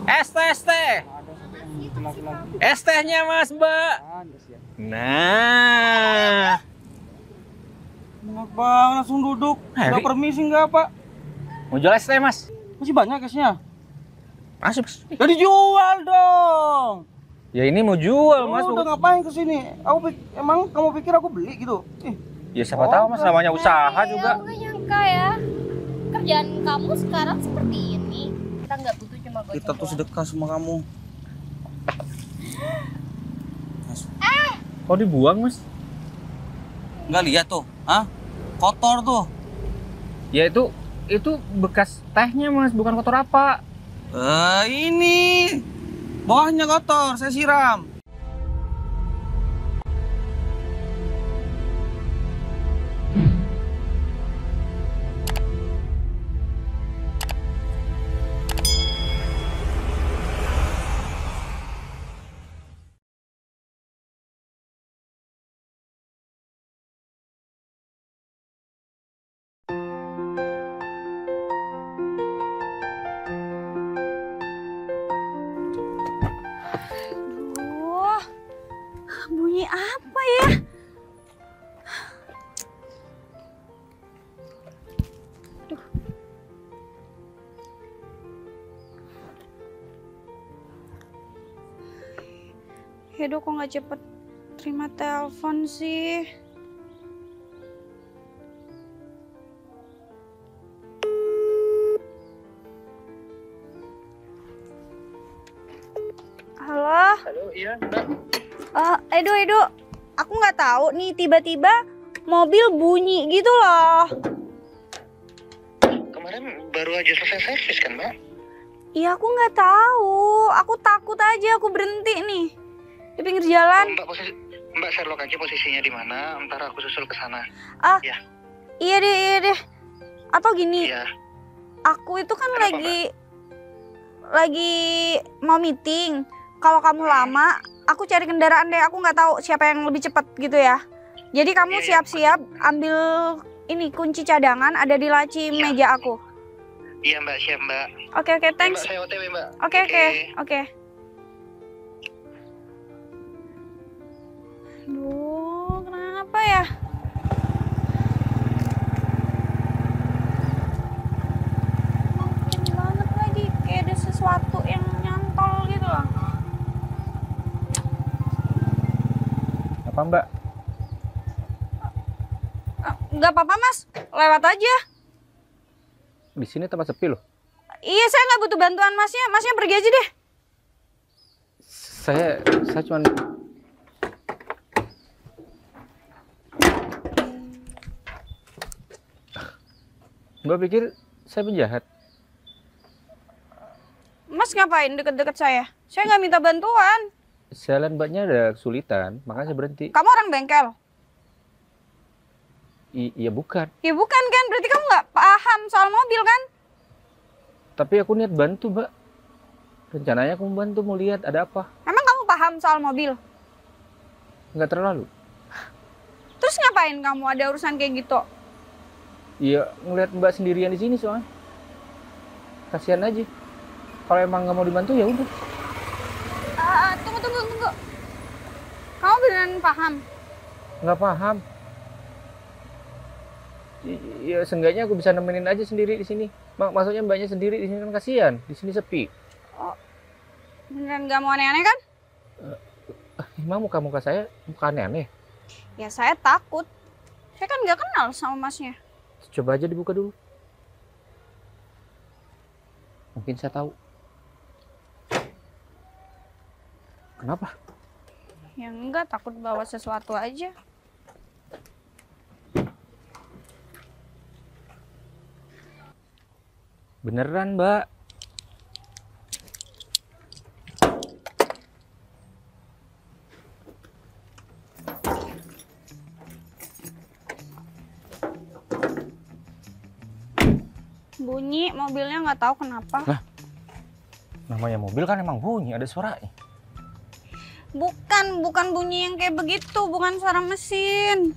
Es teh, es teh. Es tehnya Mas, Mbak. Nah. Enak banget, langsung duduk. Nggak permisi nggak, Pak? Mau jual es teh, Mas? Masih banyak esnya. Masuk, Mas. Ya dijual dong. Ya ini mau jual, Mas. Udah ngapain kesini? Emang kamu pikir aku beli gitu? Ya siapa tahu, Mas, namanya usaha juga. Aku nggak nyangka ya. Kerjaan kamu sekarang seperti ini. Kita nggak butuh cuma goceng. Kita tuh sedekah sama kamu. Kok dibuang, Mas? Nggak lihat tuh, hah? Kotor tuh. Ya itu bekas tehnya, Mas, bukan kotor apa. Ini bawahnya kotor, saya siram. Bunyi apa ya? Aduh. Hedo kok nggak cepet terima telepon sih? Halo? Halo, iya, Mbak. Edo, aku nggak tahu nih tiba-tiba mobil bunyi gitu loh. Kemarin baru aja selesai servis kan, Mbak? Iya, aku nggak tahu. Aku takut aja, aku berhenti nih di pinggir jalan. Mbak Sherlock aja posisinya di mana? Ntar aku susul ke sana. Ya. Iya deh. Atau gini, Iya. aku itu kan Kenapa, lagi mau meeting. Kalau kamu lama, aku cari kendaraan deh. Aku nggak tahu siapa yang lebih cepat gitu ya. Jadi kamu siap-siap ambil ini kunci cadangan ada di laci meja aku. Iya, Mbak, siap, Mbak. Oke, thanks. Mbak, saya OTW, Mbak. Oke. Aduh, kenapa ya? Makin banget lagi, kayak ada sesuatu yang nyantol gitu loh. Apa, Mbak? Nggak apa-apa, Mas. Lewat aja. Di sini tempat sepi loh. Iya, saya nggak butuh bantuan Masnya. Masnya pergi aja deh. Saya cuma Mbak pikir saya penjahat. Mas ngapain deket-deket saya? Saya nggak minta bantuan. Saya lihat Mbaknya ada kesulitan, makanya saya berhenti. Kamu orang bengkel? Iya bukan. Ya bukan kan, berarti kamu nggak paham soal mobil kan? Tapi aku niat bantu, Mbak. Rencananya aku mau bantu, mau lihat ada apa. Emang kamu paham soal mobil? Nggak terlalu. Terus ngapain kamu ada urusan kayak gitu? Iya, ngeliat Mbak sendirian di sini soalnya. Kasihan aja. Kalau emang nggak mau dibantu ya udah. Tunggu. Kamu beneran paham? Nggak paham. Ya seenggaknya aku bisa nemenin aja sendiri di sini. Maksudnya Mbaknya sendiri di sini kan kasihan. Di sini sepi. Oh, beneran nggak mau aneh-aneh kan? Emang muka saya muka aneh-aneh? Ya saya takut. Saya kan nggak kenal sama Masnya. Coba aja dibuka dulu. Mungkin saya tahu. Kenapa? Ya enggak, takut bawa sesuatu aja. Beneran, Mbak. Bunyi mobilnya nggak tahu kenapa. Lah, namanya mobil kan emang bunyi, ada suaranya. Bukan bunyi yang kayak begitu, bukan suara mesin.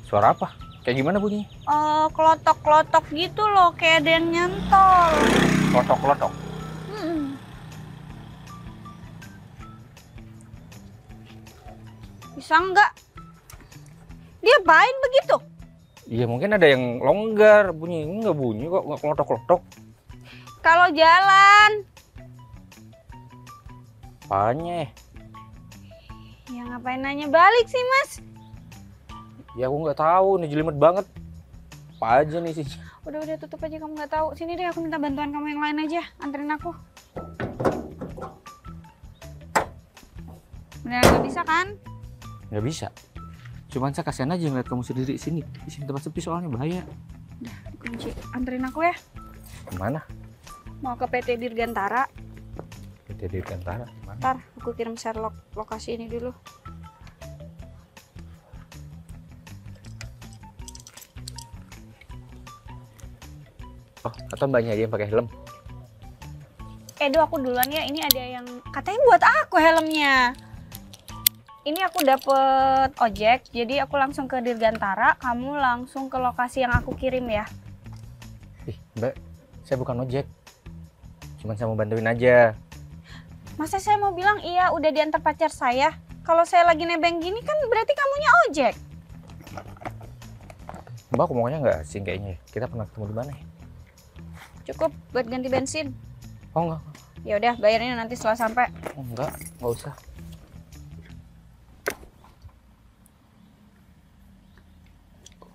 Suara apa? Kayak gimana bunyi? Kelotok-kelotok gitu loh, kayak ada yang nyantol. Klotok-klotok. Bisa enggak? Dia apain begitu? Iya mungkin ada yang longgar, bunyi nggak bunyi kok, nggak kelotok-kelotok. Kalau jalan. Apanya? Ya ngapain nanya balik sih, Mas? Ya aku nggak tahu, nih jelimet banget. Apa aja nih sih? Udah tutup aja, kamu nggak tahu. Sini deh, aku minta bantuan kamu yang lain aja. Anterin aku. Beneran nggak bisa kan? Nggak bisa. Cuman saya kasihan aja ngeliat kamu sendiri di sini. Di sini tempat sepi soalnya bahaya. Udah, kunci. Anterin aku ya. Kemana? Mau ke PT Dirgantara. PT Dirgantara. Kemana? Ntar aku kirim share lokasi ini dulu. Oh, atau mbaknya aja yang pakai helm? Edo, aku duluan ya. Ini ada yang katanya buat aku helmnya. Ini aku dapet ojek, jadi aku langsung ke Dirgantara. Kamu langsung ke lokasi yang aku kirim ya. Ih, mbak, saya bukan ojek. Cuman saya mau bantuin aja. Masa saya mau bilang iya udah diantar pacar saya? Kalau saya lagi nebeng gini kan berarti kamunya ojek. Mbak, aku maunya nggak asing kayaknya ya. Kita pernah ketemu di mana ya? Cukup buat ganti bensin. Oh enggak. Ya udah, bayarnya nanti setelah sampai. Oh, enggak usah.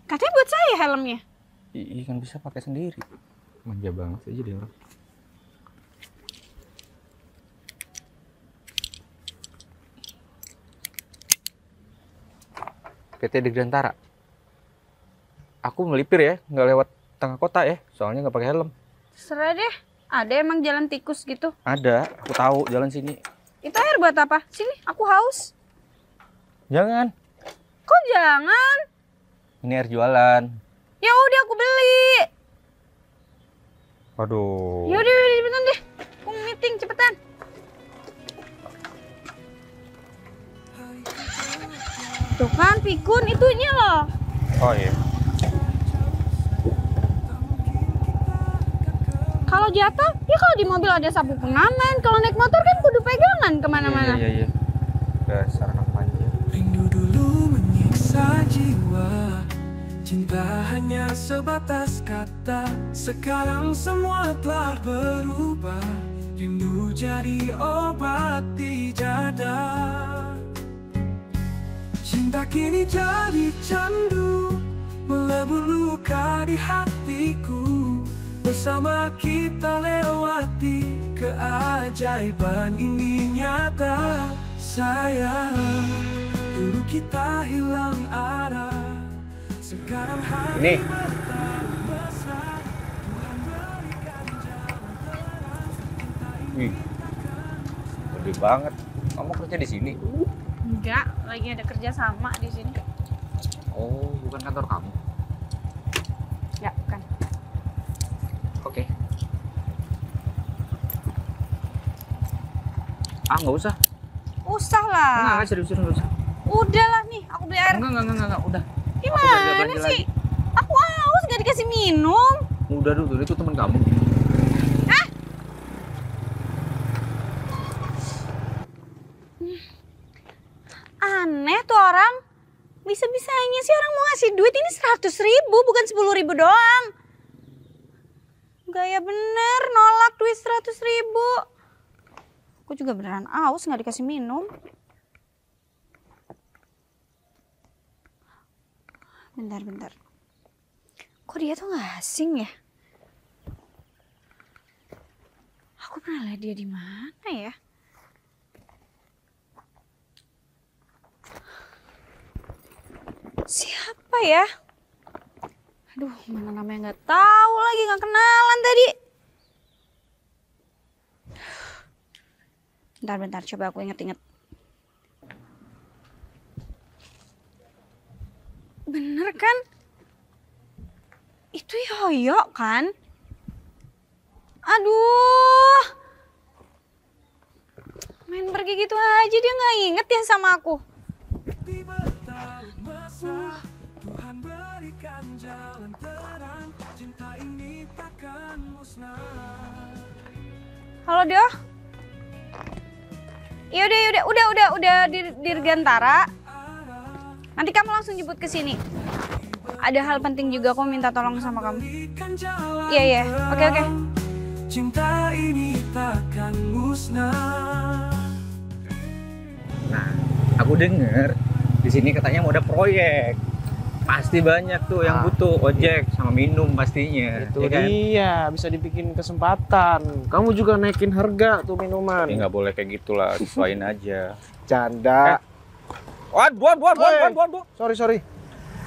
Katanya buat saya helmnya. Iya kan bisa pakai sendiri. Manja banget aja dia orang. PT Dirgantara. Aku melipir ya, nggak lewat tengah kota ya, soalnya nggak pakai helm. Terserah deh. Ada emang jalan tikus gitu. Ada, aku tahu jalan sini. Itu air buat apa? Sini, aku haus. Jangan, Kok jangan? ini air jualan. Ya udah aku beli. Waduh. Ya udah cepetan deh. Aku meeting cepetan. Tuh kan pikun itunya loh. Oh iya. Kalau jatuh, ya kalau di mobil ada sapu pengaman. Kalau naik motor kan kudu pegangan kemana-mana. Iya. Dasar anak manja. Rindu dulu menyiksa jiwa, cinta hanya sebatas kata. Sekarang semua telah berubah, rindu jadi obat di dada. Cinta kini jadi candu, melebur luka di hatiku. Bersama kita lewati keajaiban ini nyata. Sayang, dulu kita hilang arah, sekarang hati Ini. bertaruh mesra. Tuhan berikan jalan terang, cinta ini Wih, gede banget. Kamu kerja di sini? Enggak, lagi ada kerja sama di sini. Oh, bukan kantor kamu. Ya, kan. Oke. Ah, nggak usah. Usah lah. Enggak, serius nggak usah. Udah lah nih, aku beli air. Enggak, udah. Gimana belanja sih? Aku haus gak dikasih minum. Udah dulu, itu teman kamu. Aneh tuh orang. Bisa-bisanya sih orang mau ngasih duit ini 100.000 bukan 10.000 doang. Gaya bener nolak duit 100.000. Aku juga beneran aus gak dikasih minum. Bentar. Kok dia tuh gak asing ya? Aku pernah lihat dia di mana ya? Siapa ya? Aduh, mana namanya nggak tahu lagi, nggak kenalan tadi. Bentar, coba aku inget-inget. Bener kan? Itu Yoyo kan? Aduh. Main pergi gitu aja dia nggak inget ya sama aku. bertaruh mesra. Tuhan berikan jalan terang, cinta ini takkan musnah. Halo Doh. Udah di Dirgantara. Nanti kamu langsung jemput ke sini. Ada hal penting juga aku minta tolong sama kamu. Iya iya, oke. Cinta ini takkan musnah. Nah, aku denger di sini katanya mau ada proyek. Pasti banyak tuh yang butuh ojek sama minum pastinya. Itu ya kan? dia, bisa dibikin kesempatan. Kamu juga naikin harga tuh minuman. Ya nggak boleh kayak gitulah, sesuaiin aja. Canda. Waduh. Sorry.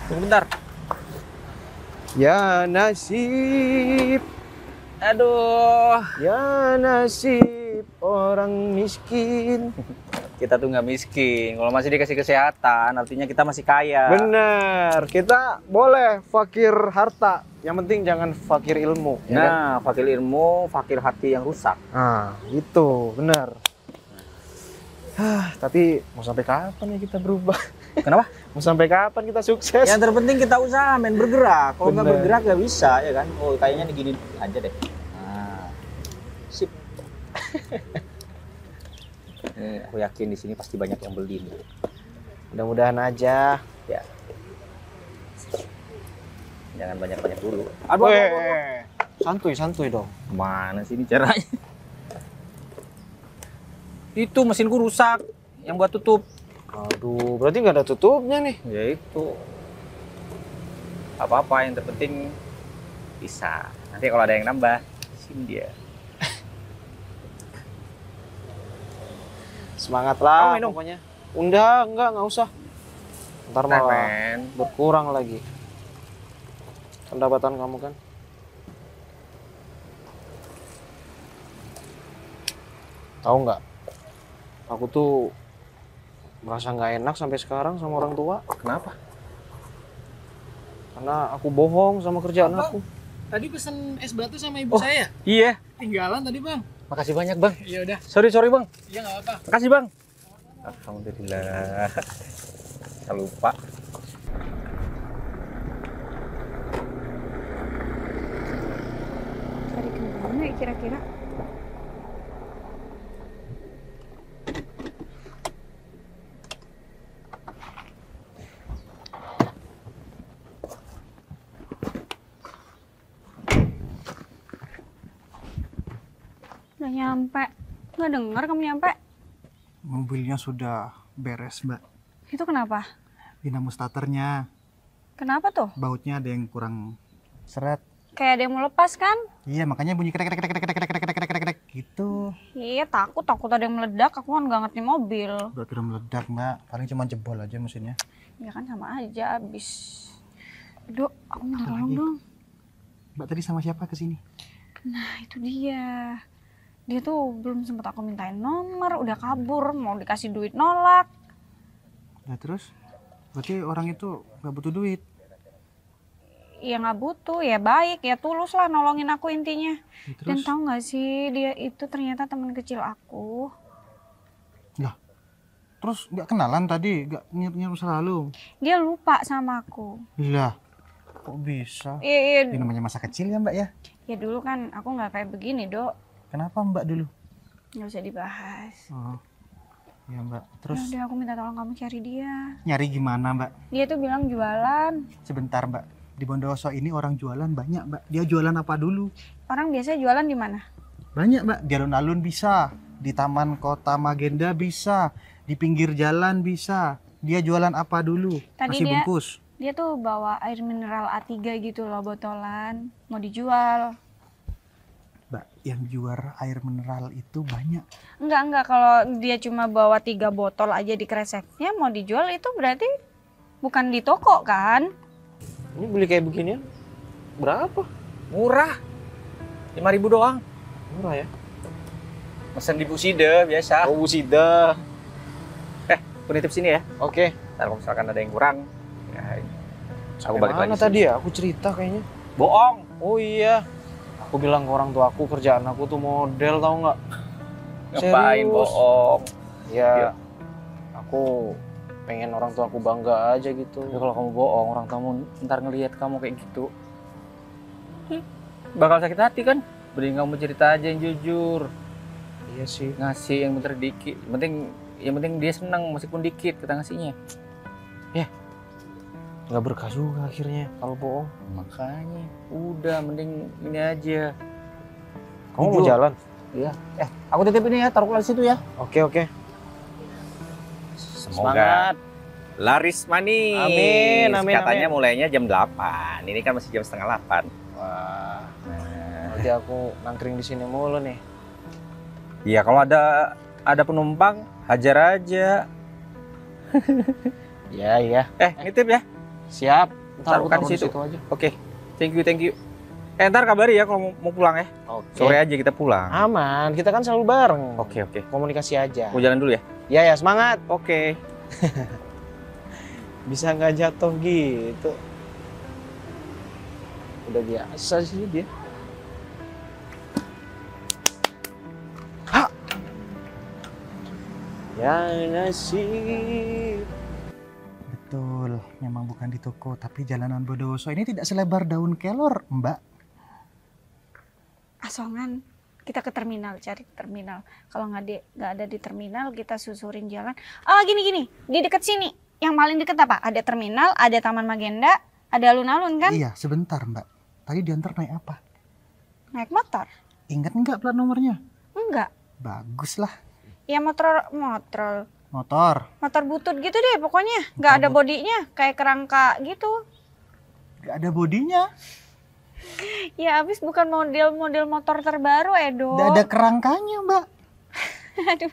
Tunggu bentar. Ya nasib, Aduh, ya nasib orang miskin. kita tuh nggak miskin. Kalau masih dikasih kesehatan, artinya kita masih kaya. Bener, kita boleh fakir harta. Yang penting jangan fakir ilmu. Ya kan? Nah, fakir ilmu, fakir hati yang rusak. Nah, itu bener. Tapi mau sampai kapan ya kita berubah? Kenapa? Mau sampai kapan kita sukses? Yang terpenting kita usaha, men, bergerak. Kalau nggak Bener. bergerak nggak bisa, ya kan? Oh, kayaknya digini aja deh. Nah, sip. Nih, aku yakin di sini pasti banyak yang beli nih. Mudah-mudahan aja. Ya. Jangan banyak-banyak dulu. Weh, santuy dong. Mana sih ini caranya? Itu mesinku rusak, yang buat tutup. Aduh, berarti nggak ada tutupnya nih. Ya itu. Apa-apa yang terpenting bisa. Nanti kalau ada yang nambah, sini dia. Semangat lah Kamu minum? pokoknya. Enggak usah. Ntar malah Men. berkurang lagi pendapatan kamu kan. Tahu nggak? Aku tuh merasa nggak enak sampai sekarang sama orang tua. Kenapa? Karena aku bohong sama kerjaan aku. Tadi pesen es batu sama ibu saya. Iya. Tinggalan tadi, Bang. Makasih banyak, Bang. Ya udah. Sorry, Bang. Iya nggak apa-apa. Makasih, Bang. Alhamdulillah. Saya lupa. Cari kemana ya kira-kira? Udah nyampe. Nggak dengar kamu nyampe? Mobilnya sudah beres, Mbak. Itu kenapa? Dinamo starternya, Kenapa tuh? bautnya ada yang kurang seret. Kayak ada yang mau lepas kan? Iya, makanya bunyi krek krek krek krek krek krek krek krek krek gitu. Iya takut ada yang meledak. Aku kan nggak ngerti mobil. Udah kira meledak, Mbak. Paling cuma jebol aja mesinnya. Ya kan sama aja abis. Dok, aku minta Apa tolong lagi? dong. Mbak tadi sama siapa ke sini? Nah itu dia. Dia tuh belum sempet aku mintain nomor, udah kabur, mau dikasih duit nolak. Nah, terus? Berarti orang itu nggak butuh duit. Ya nggak butuh, ya baik, ya tulus lah nolongin aku intinya. Ya, Dan terus? tahu nggak sih dia itu ternyata teman kecil aku. Terus nggak kenalan tadi, nggak nyiap selalu. Dia lupa sama aku. Lah, kok bisa? Iya, Ini namanya masa kecil ya, Mbak ya? ya dulu kan aku nggak kayak begini dok. Kenapa Mbak dulu? Nggak usah dibahas. Oh, ya Mbak. Ya Terus udah aku minta tolong kamu cari dia. nyari gimana Mbak? Dia tuh bilang jualan. Sebentar Mbak. Di Bondowoso ini orang jualan banyak Mbak. Dia jualan apa dulu? Orang biasanya jualan di mana? Banyak Mbak. Di alun-alun bisa. Di Taman Kota Magenda bisa. Di pinggir jalan bisa. Dia jualan apa dulu? Tadi Nasi dia- bungkus. Dia tuh bawa air mineral A3 gitu loh botolan. Mau dijual. Mbak, yang jual air mineral itu banyak. Enggak, kalau dia cuma bawa 3 botol aja di kreseknya mau dijual itu berarti bukan di toko kan? Ini beli kayak beginian berapa? Murah. 5.000 doang. Murah ya? Mesen di Buside biasa. Oh, Busida. Aku nitip sini ya. Oke. Ntar kalau misalkan ada yang kurang, ya aku Sampai balik mana lagi. tadi ya? Aku cerita kayaknya. Bohong. Oh iya. Aku bilang ke orang tua aku kerjaan aku tuh model, tahu nggak? Ngapain Serius. bohong? Ya, Iya. aku pengen orang tua aku bangga aja gitu. Ya kalau kamu bohong, orang kamu ntar ngelihat kamu kayak gitu, bakal sakit hati kan? Mending kamu cerita aja yang jujur, Iya sih. ngasih yang bener dikit. Yang penting dia senang meskipun dikit kita ngasihnya. nggak berkah juga akhirnya kalau bohong. Makanya udah mending ini aja. Kamu mau Jujur. jalan? Iya. Aku titip ini ya, taruh di situ ya. Oke. Semoga Semangat. laris manis. Amin, amin, Katanya amin. mulainya jam 8. Ini kan masih jam setengah 8. Wah, Nah, nanti aku nangkring di sini mulu nih. iya kalau ada penumpang hajar aja. Iya. Nitip ya. Siap. Ntar aku Taruhkan taruh di di situ. situ aja. Oke. Thank you. Ntar kabari ya kalau mau pulang ya. Oke. Sore aja kita pulang. Aman, kita kan selalu bareng. Oke. Komunikasi aja. Mau jalan dulu ya? Ya, semangat. Oke. Bisa nggak jatuh gitu. Udah biasa sih dia. Hah. Ya nasib. Betul, memang bukan di toko, tapi jalanan Bondowoso ini tidak selebar daun kelor, Mbak. Asongan, kita ke terminal, cari terminal. Kalau nggak ada di terminal, kita susurin jalan. Oh gini, di dekat sini. Yang paling deket apa? Ada terminal, ada Taman Magenda, ada alun-alun kan? Iya, sebentar, Mbak. Tadi diantar naik apa? Naik motor? Ingat nggak plat nomornya? Enggak. Bagus lah. Ya motor Motor, butut gitu deh pokoknya. Nggak ada bodinya, kayak kerangka gitu. nggak ada bodinya. Ya abis bukan model motor terbaru Edo. Nggak ada kerangkanya, Mbak. Aduh,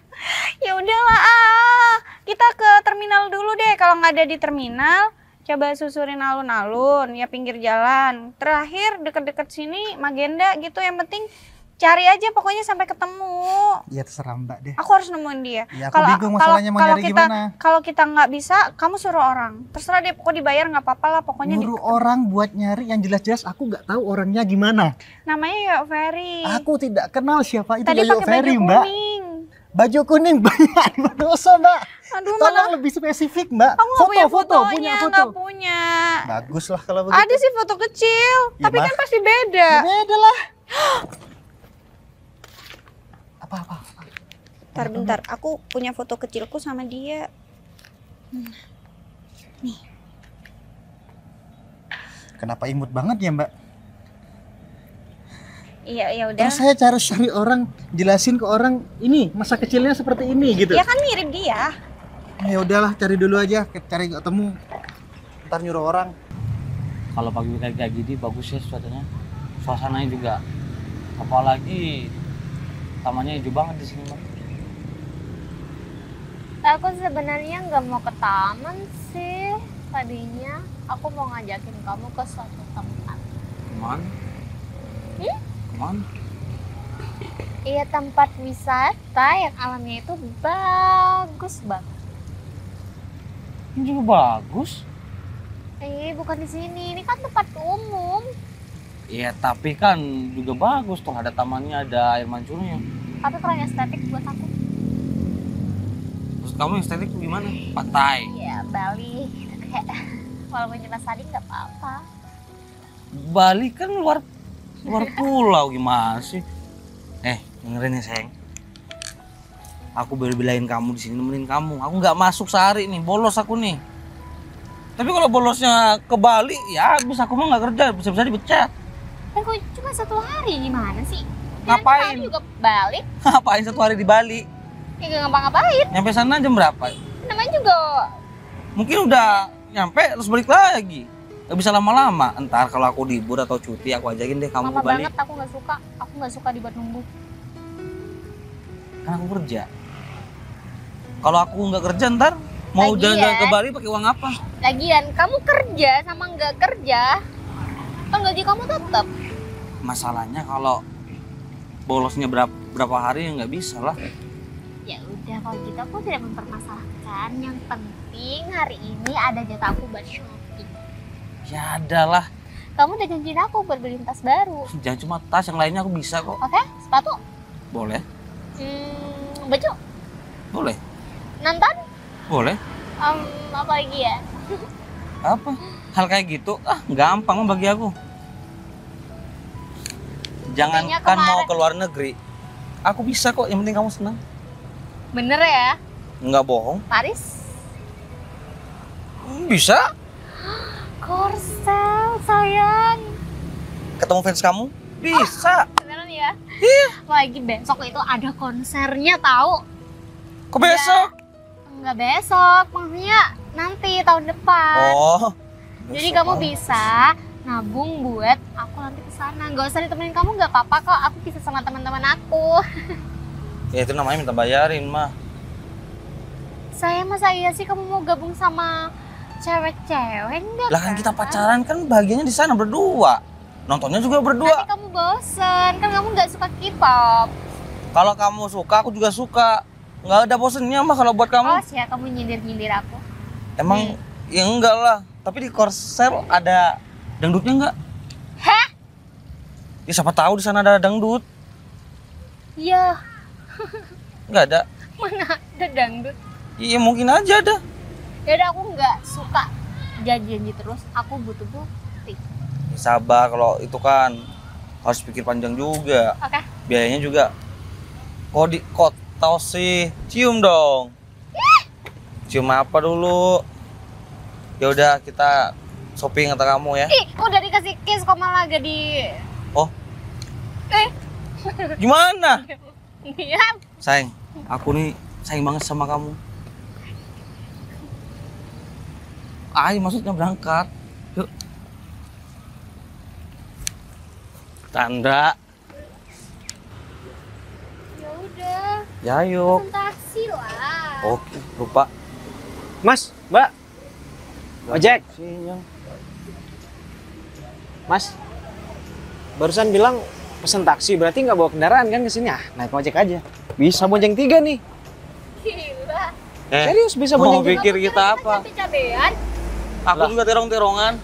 ya udahlah. Kita ke terminal dulu deh. Kalau nggak ada di terminal, coba susurin alun-alun, ya pinggir jalan. Terakhir deket-deket sini Magenda gitu. Yang penting cari aja pokoknya sampai ketemu. Ya terserah Mbak deh. Aku harus nemuin dia. Ya aku bingung masalahnya mau nyari gimana. Kalau kita nggak bisa, kamu suruh orang. Terserah deh, pokoknya dibayar nggak apa-apa lah. Pokoknya Nyuruh orang buat nyari yang jelas-jelas aku nggak tahu orangnya gimana. namanya Yoyo Ferry. Aku tidak kenal siapa itu Tadi Yoyo pakai baju Ferry, Mbak. kuning. Baju kuning banyak di Bondowoso, Mbak. Aduh, Tolong mana? lebih spesifik, Mbak. Aku nggak punya Foto, fotonya, punya foto. nggak punya. Bagus lah kalau begitu. Ada sih foto kecil, Ya, tapi kan Mas. pasti beda. Ya beda lah. Apa? Bentar, aku punya foto kecilku sama dia. Kenapa imut banget ya, Mbak? Iya, ya udah. Terus saya cari orang, jelasin ke orang ini masa kecilnya seperti ini gitu. Ya kan mirip dia. Ya udahlah, cari dulu aja, cari nggak ketemu. Ntar nyuruh orang. Kalau pagi kayak gini bagus ya suasananya juga. Apalagi tamannya hijau banget di sini, Bang. Aku sebenarnya nggak mau ke taman sih. Tadinya aku mau ngajakin kamu ke suatu tempat. Kemana? Kemana? Iya, tempat wisata yang alamnya itu bagus banget. Ini juga bagus. Bukan di sini. Ini kan tempat umum. Iya, tapi kan juga bagus tuh, ada tamannya, ada air mancurnya. Tapi kurang estetik buat aku. Terus kamu estetik tuh gimana? Pantai. Iya, Bali. Kayak walaupun cuma tadi nggak apa-apa. Bali kan luar pulau, gimana sih? Dengerin ya sayang. Aku bela-belain kamu di sini, nemenin kamu. Aku nggak masuk sehari nih, bolos aku nih. Tapi kalau bolosnya ke Bali, ya habis aku mah nggak kerja, bisa-bisa dipecat. Kok cuma 1 hari gimana sih? Ngapain? Jangan juga balik. Ngapain 1 hari di Bali? Ya gak ngapa-ngapain. Nyampe sana jam berapa? Namanya juga Mungkin udah nyampe terus balik lagi. Gak bisa lama-lama. Entar kalau aku libur atau cuti, aku ajakin deh kamu lama ke Bali. banget. Aku nggak suka. Aku nggak suka dibuat nunggu. Kan aku kerja. Kalau aku nggak kerja ntar mau Lagian. jalan-jalan ke Bali pakai uang apa? Lagian kamu kerja sama nggak kerja, kan gaji kamu tetap. Masalahnya kalau bolosnya berapa hari ya nggak bisa lah. Ya udah, kalau gitu aku tidak mempermasalahkan. Yang penting hari ini ada jatah aku buat shopping. Ya ada lah. Kamu udah janjiin aku buat beli tas baru. Jangan cuma tas, yang lainnya aku bisa kok. Oke? Sepatu? Boleh? Baju? Boleh? Nonton? Boleh? Apa lagi ya? Apa? Hal kayak gitu, gampang mah bagi aku. Jangankan Kayaknya kemarin- mau ke luar negeri, aku bisa kok, yang penting kamu senang. Bener ya? Nggak bohong. Paris? Bisa? Korsel, sayang. Ketemu fans kamu? Bisa. Beneran ya? Iya. Lagi besok itu ada konsernya tahu. Kok besok? Enggak besok, maksudnya nanti tahun depan. Oh. Jadi besok kamu mau. bisa nabung buat aku nanti ke sana. Gak usah ditemenin kamu, nggak apa-apa kok. Aku bisa sama teman-teman aku. Ya itu namanya minta bayarin mah. Saya masa iya sih kamu mau gabung sama cewek-cewek enggak? Lah kan kita pacaran kan bahagianya di sana berdua. Nontonnya juga berdua. Nanti kamu bosen, kan kamu nggak suka K-pop. Kalau kamu suka, aku juga suka. Nggak ada bosennya mah kalau buat kamu. Oh sih ya, kamu nyindir-nyindir aku. Emang ya enggak lah. Tapi di Korsel ada dangdutnya enggak? Hah? Ya siapa tahu di sana ada dangdut. Iya, Enggak ada. mana ada dangdut. Iya mungkin aja ada. Yaudah aku nggak suka janji-janji terus. Aku butuh bukti. Ya, sabar kalau itu kan harus pikir panjang juga. Oke. Biayanya juga. Kok tahu sih? Cium dong. Cium apa dulu? Ya udah kita shopping kata kamu ya. Ih, udah dikasih kiss kok malah gak di... Oh. Gimana? Diam. Sayang, aku nih sayang banget sama kamu. Ayo maksudnya berangkat. Yuk. Tanda. Ya udah, Ya yuk. pesan taksi lah. Oke, lupa. Mas, Mbak. Ojek. Sinyal. Mas. Barusan bilang pesen taksi, berarti nggak bawa kendaraan kan ke sini? Ah, naik ojek aja. Bisa bonceng 3 nih. Gila. Serius bisa Mau bonceng 3. pikir kita apa? Cabe-cabean. Aku Lah. juga terong-terongan.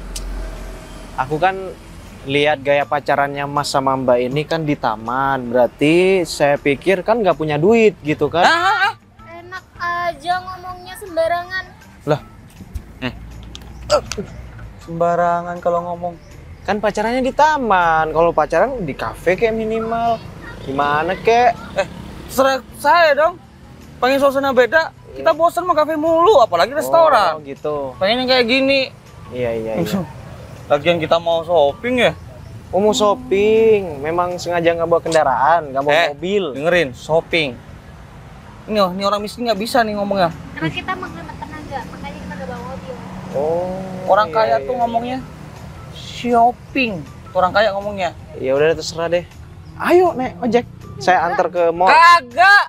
Aku kan lihat gaya pacarannya Mas sama Mbak ini kan di taman. Berarti saya pikir kan nggak punya duit gitu kan. Enak aja ngomongnya sembarangan. Sembarangan kalau ngomong. Kan pacarannya di taman. Kalau pacaran di kafe kayak minimal. Gimana kek? Terserah saya dong. Pengen suasana beda. Kita bosan mau kafe mulu, apalagi restoran. Oh, gitu. Pengen yang kayak gini. Iya, iya, iya. Lagian kita mau shopping ya. Oh, mau shopping. Memang sengaja nggak bawa kendaraan, nggak bawa mobil. Dengerin, shopping. Ini orang miskin nggak bisa nih ngomongnya. Karena kita menghemat tenaga, makanya kita gak bawa mobil. Oh. Orang iya, kaya iya, tuh iya. ngomongnya shopping. Orang kaya ngomongnya. Ya udah terserah deh. Ayo naik ojek. Saya antar ke mall. Kagak.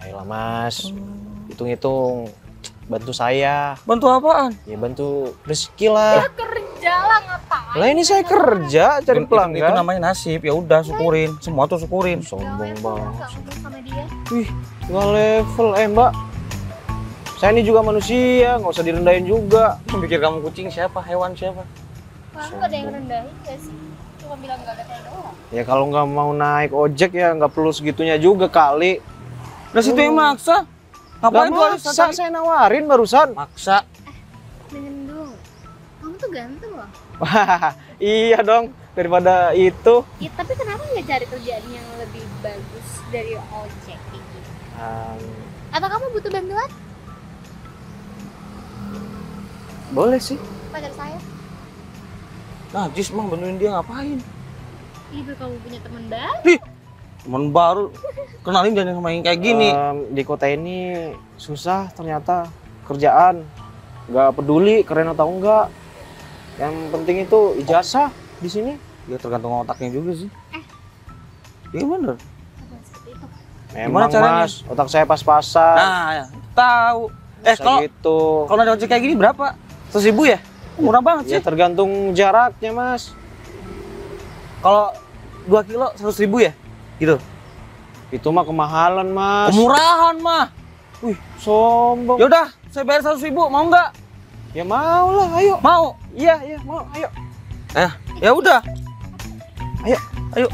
Ayolah Mas. Hitung-hitung. Bantu saya. Bantu apaan? Ya bantu rezeki lah. Kerja lah ngapain? Lah ini saya kerja cari Itu pelanggan. namanya nasib. Ya udah syukurin. Semua tuh syukurin. Sombong banget. Gak ngomong sama dia. Wih, nggak level Mbak. Saya ini juga manusia, nggak usah direndahin juga. Pikir kamu kucing siapa? Hewan siapa? Wah, gak ada yang rendahin gak sih? Cuma bilang gak ada kayak doang. Ya kalau nggak mau naik ojek ya nggak perlu segitunya juga kali. Nah situ yang maksa. Ngapain tuh Nggak maksa, saya nawarin barusan. Maksa. Dengan dulu. Kamu tuh ganteng loh. Wah, iya dong. Daripada itu. Ya, tapi kenapa nggak cari kerjaan yang lebih bagus dari ojek kayak gitu? Atau kamu butuh bantuan? Boleh sih. Pacar saya? Najis mang bantuin dia ngapain? Itu kamu punya teman baru? Temen baru. Kenalin jangan sama yang kayak gini. Di kota ini susah ternyata kerjaan. Nggak peduli keren atau enggak. Yang penting itu ijazah di sini. Ya tergantung otaknya juga sih. Iya bener. Bukan seperti itu. Memang caranya? Mas, otak saya pas-pasan. Nah, ya, tahu. Kalau gitu. kalau ada ojek kayak gini berapa? 100.000 ya? Murah banget Ya sih. tergantung jaraknya Mas. Kalau 2 kilo 100.000 ya? Gitu. Itu mah kemahalan Mas. Kemurahan mah. Wih, sombong. Yaudah, saya bayar 100.000, mau nggak? Ya mau lah, ayo. Mau. Iya, iya, mau, ayo. Ya udah. Ayo.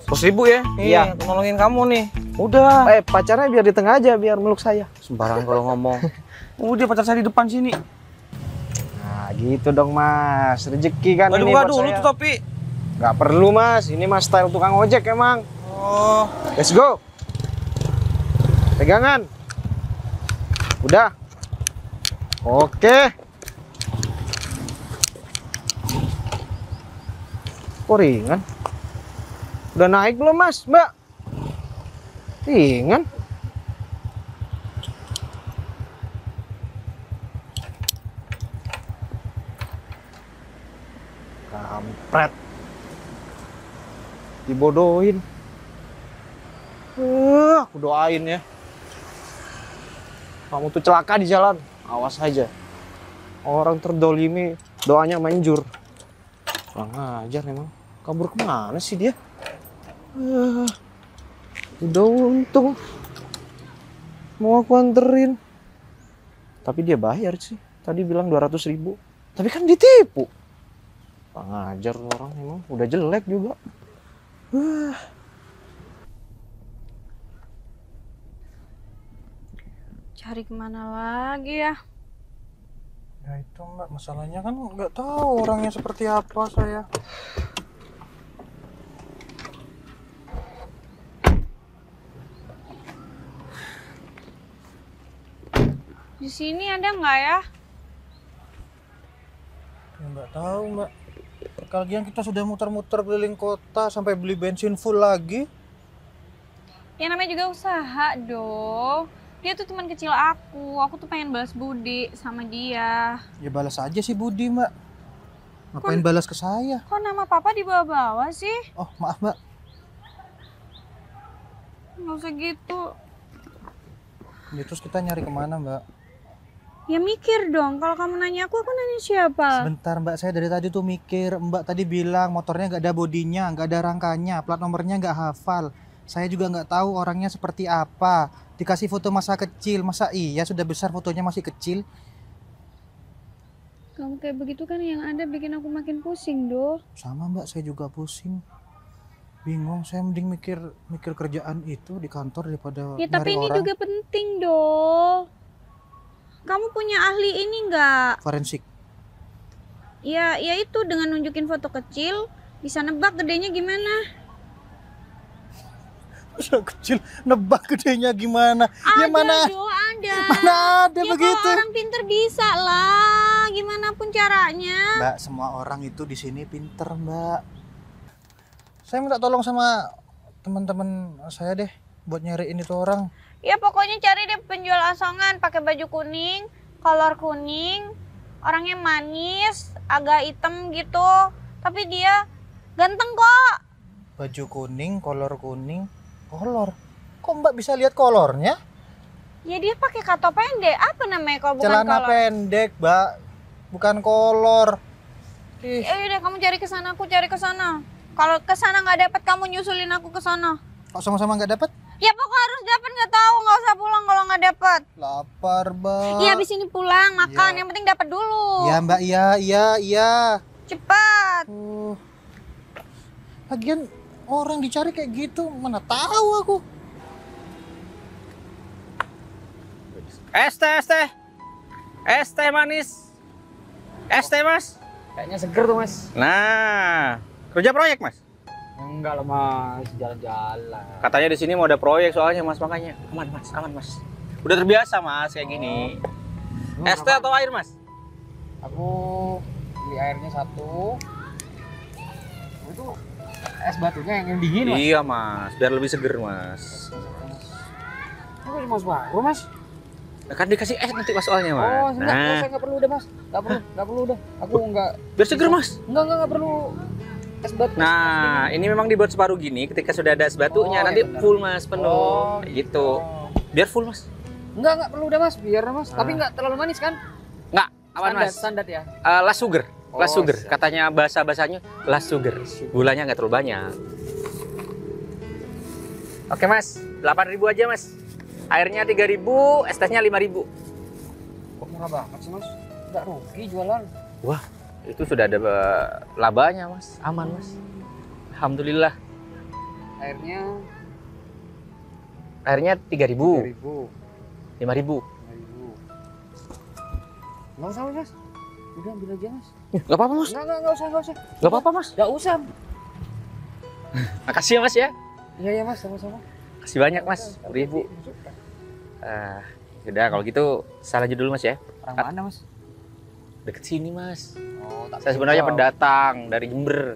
100.000 ya? Iya. Nolongin kamu nih. Udah. Pacarnya biar di tengah aja, biar meluk saya. Sembarangan kalau ngomong. Dia pacar saya di depan sini. Nah, gitu dong Mas. Rezeki kan Nggak ini dibuka buat dulu saya. tuh tapi. Nggak perlu Mas, ini Mas style tukang ojek emang. Oh. Let's go. Pegangan. Udah. Oke. Kok ringan? Udah naik belum mas, mbak? Ringan. Kampret. Dibodohin. Aku doain ya. Kamu tuh celaka di jalan. Awas aja. Orang terdolimi doanya manjur. Kurang ajar emang. Kabur kemana sih dia? Udah untung. Mau aku anterin. Tapi dia bayar sih. Tadi bilang 200.000. Tapi kan ditipu. Kurang ajar orang emang. Udah jelek juga. Cari kemana lagi ya? Ya itu mbak, masalahnya kan nggak tahu orangnya seperti apa saya. Di sini ada nggak ya? Ya nggak tahu mbak. Kalian kita sudah muter-muter keliling kota sampai beli bensin full lagi. Ya namanya juga usaha dong. Dia tuh teman kecil aku tuh pengen balas budi sama dia. Ya balas aja sih Budi mbak. Ngapain balas ke saya? Kok nama papa dibawa-bawa sih? Oh maaf mbak. Nggak usah gitu. Ya, terus kita nyari kemana mbak? Ya mikir dong, kalau kamu nanya aku nanya siapa? Sebentar mbak, saya dari tadi tuh mikir. Mbak tadi bilang motornya nggak ada bodinya, nggak ada rangkanya, plat nomornya nggak hafal. Saya juga nggak tahu orangnya seperti apa. Dikasih foto masa kecil, masa iya sudah besar fotonya masih kecil? Kamu kayak begitu kan yang ada bikin aku makin pusing, doh. Sama mbak, saya juga pusing. Bingung, saya mending mikir kerjaan itu di kantor daripada Ya tapi nyari ini orang. juga penting, doh. Kamu punya ahli ini nggak? Forensik. Ya itu dengan nunjukin foto kecil bisa nebak gedenya gimana? Masa kecil nebak gedenya gimana? Ada, Ya mana? doh, ada. Mana ada Ya begitu? kalau orang pinter bisa lah, gimana pun caranya. Mbak, semua orang itu di sini pinter, Mbak. Saya minta tolong sama teman-teman saya deh buat nyariin itu orang. Ya pokoknya cari deh penjual asongan pakai baju kuning, kolor kuning, orangnya manis, agak hitam gitu, tapi dia ganteng kok. Baju kuning, kolor kuning, kolor. Kok Mbak bisa lihat kolornya? Ya dia pakai kato pendek, apa namanya kalau bukan Celana kolor? pendek, Mbak. Bukan kolor. Ih, Udah kamu cari ke sana, aku cari ke sana. Kalau ke sana nggak dapat kamu nyusulin aku ke sana. kok sama-sama nggak dapat? Ya pokok harus dapat, nggak tahu nggak usah pulang kalau nggak dapat. Lapar, Mbak. Iya habis ini pulang makan, Iya. yang penting dapat dulu. Iya, Mbak. Iya. Cepat. Lagian orang dicari kayak gitu, mana tahu aku. Es teh manis. Es teh mas. Kayaknya seger tuh mas. Nah, kerja proyek mas. Enggak lah mas, jalan-jalan. Katanya di sini mau ada proyek soalnya mas, makanya aman mas. Udah terbiasa mas kayak gini. Es teh atau air mas? Aku beli airnya 1. Itu es batunya yang dingin mas. Iya mas, biar lebih seger mas. Aku cuma separuh mas. Nah, kan dikasih es nanti mas soalnya mas. Oh enggak, Nah, saya nggak perlu udah mas. Nggak perlu udah. Aku nggak. biar seger mas. Nggak perlu es batu. Nah, ini memang dibuat separuh gini. Ketika sudah ada es batunya, Oh, nanti iya benar. full mas, penuh. Oh, Kayak gitu. Biar full mas. Nggak perlu udah mas, biar mas. Tapi Ah. nggak terlalu manis kan? Nggak, aman mas. Standar ya. Last sugar. Last Oh, sugar. siap. Katanya bahasanya last sugar. Gulanya nggak terlalu banyak. Oke mas, 8.000 aja mas. Airnya 3.000, es tehnya 5.000. Kok murah banget sih mas? Nggak rugi jualan. Wah, itu sudah ada labanya mas. Aman mas. Alhamdulillah. Airnya 3.000, 5.000. Nggak usah mas. Udah ambil aja mas. Nggak apa-apa mas. Nggak usah. Nggak apa-apa mas. Nggak usah. Makasih ya mas ya. Iya mas, sama-sama. Makasih banyak mas. 10.000. Udah kalau gitu saya lanjut dulu mas ya. Orang mana mas? Deket sini mas. Oh, tak Saya sebenarnya tahu. pendatang dari Jember.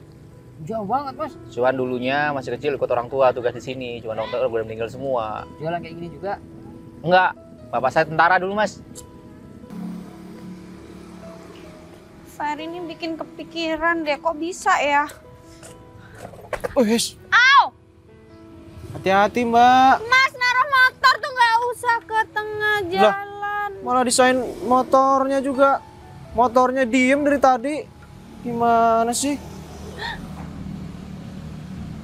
Jauh banget mas. Cuman dulunya masih kecil ikut orang tua tugas di sini. Cuman orang tua udah meninggal semua. Jualan kayak gini juga. Enggak, bapak saya tentara dulu mas. Fer ini bikin kepikiran deh, kok bisa ya? Wes, Au! hati-hati Mbak. Mas naruh motor tuh nggak usah ke tengah jalan. Malah desain motornya juga. Motornya diem dari tadi. Gimana sih?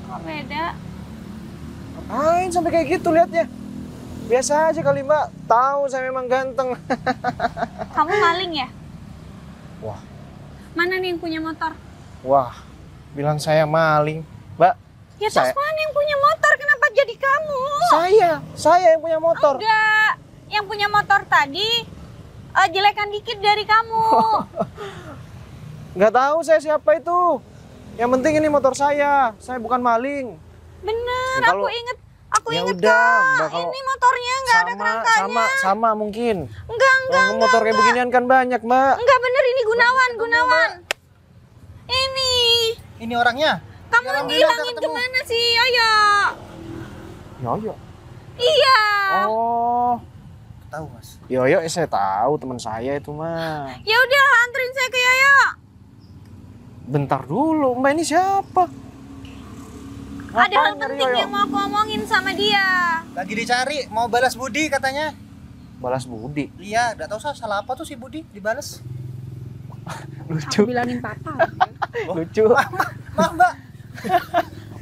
Kok beda? Ngapain sampai kayak gitu liatnya? Biasa aja kali Mbak. Tahu saya memang ganteng. Kamu maling ya? Wah. Mana nih yang punya motor? Wah, bilang saya maling. Mbak, Ya terus mana yang punya motor? Kenapa jadi kamu? saya yang punya motor. Enggak, yang punya motor tadi jelekan dikit dari kamu. Nggak tahu saya siapa itu. Yang penting ini motor saya bukan maling. Bener, Ya, kalau- aku ya inget udah, kak. Mbak, kalau Ini motornya nggak ada kerangkanya. Sama mungkin. Enggak, Kalau motor kayak beginian kan banyak, Mbak. Enggak bener, ini Gunawan. Ini. Ini orangnya. Kamu Ya, alhamdulillah hilangin udah ketemu. kemana sih? Ayo. Yoyo. Iya. Oh, Tahu mas. Yoyo saya tahu teman saya itu mah. Ya udah, anterin saya ke Yoyo. Bentar dulu, Mbak ini siapa? Ada hal Ngapain nyari penting Yoyo? yang mau aku omongin sama dia. Lagi dicari, mau balas budi katanya. Balas budi. Iya, nggak tahu salah apa tuh si Budi dibalas. Lucu. Bilangin papa. Lucu. Maaf mbak.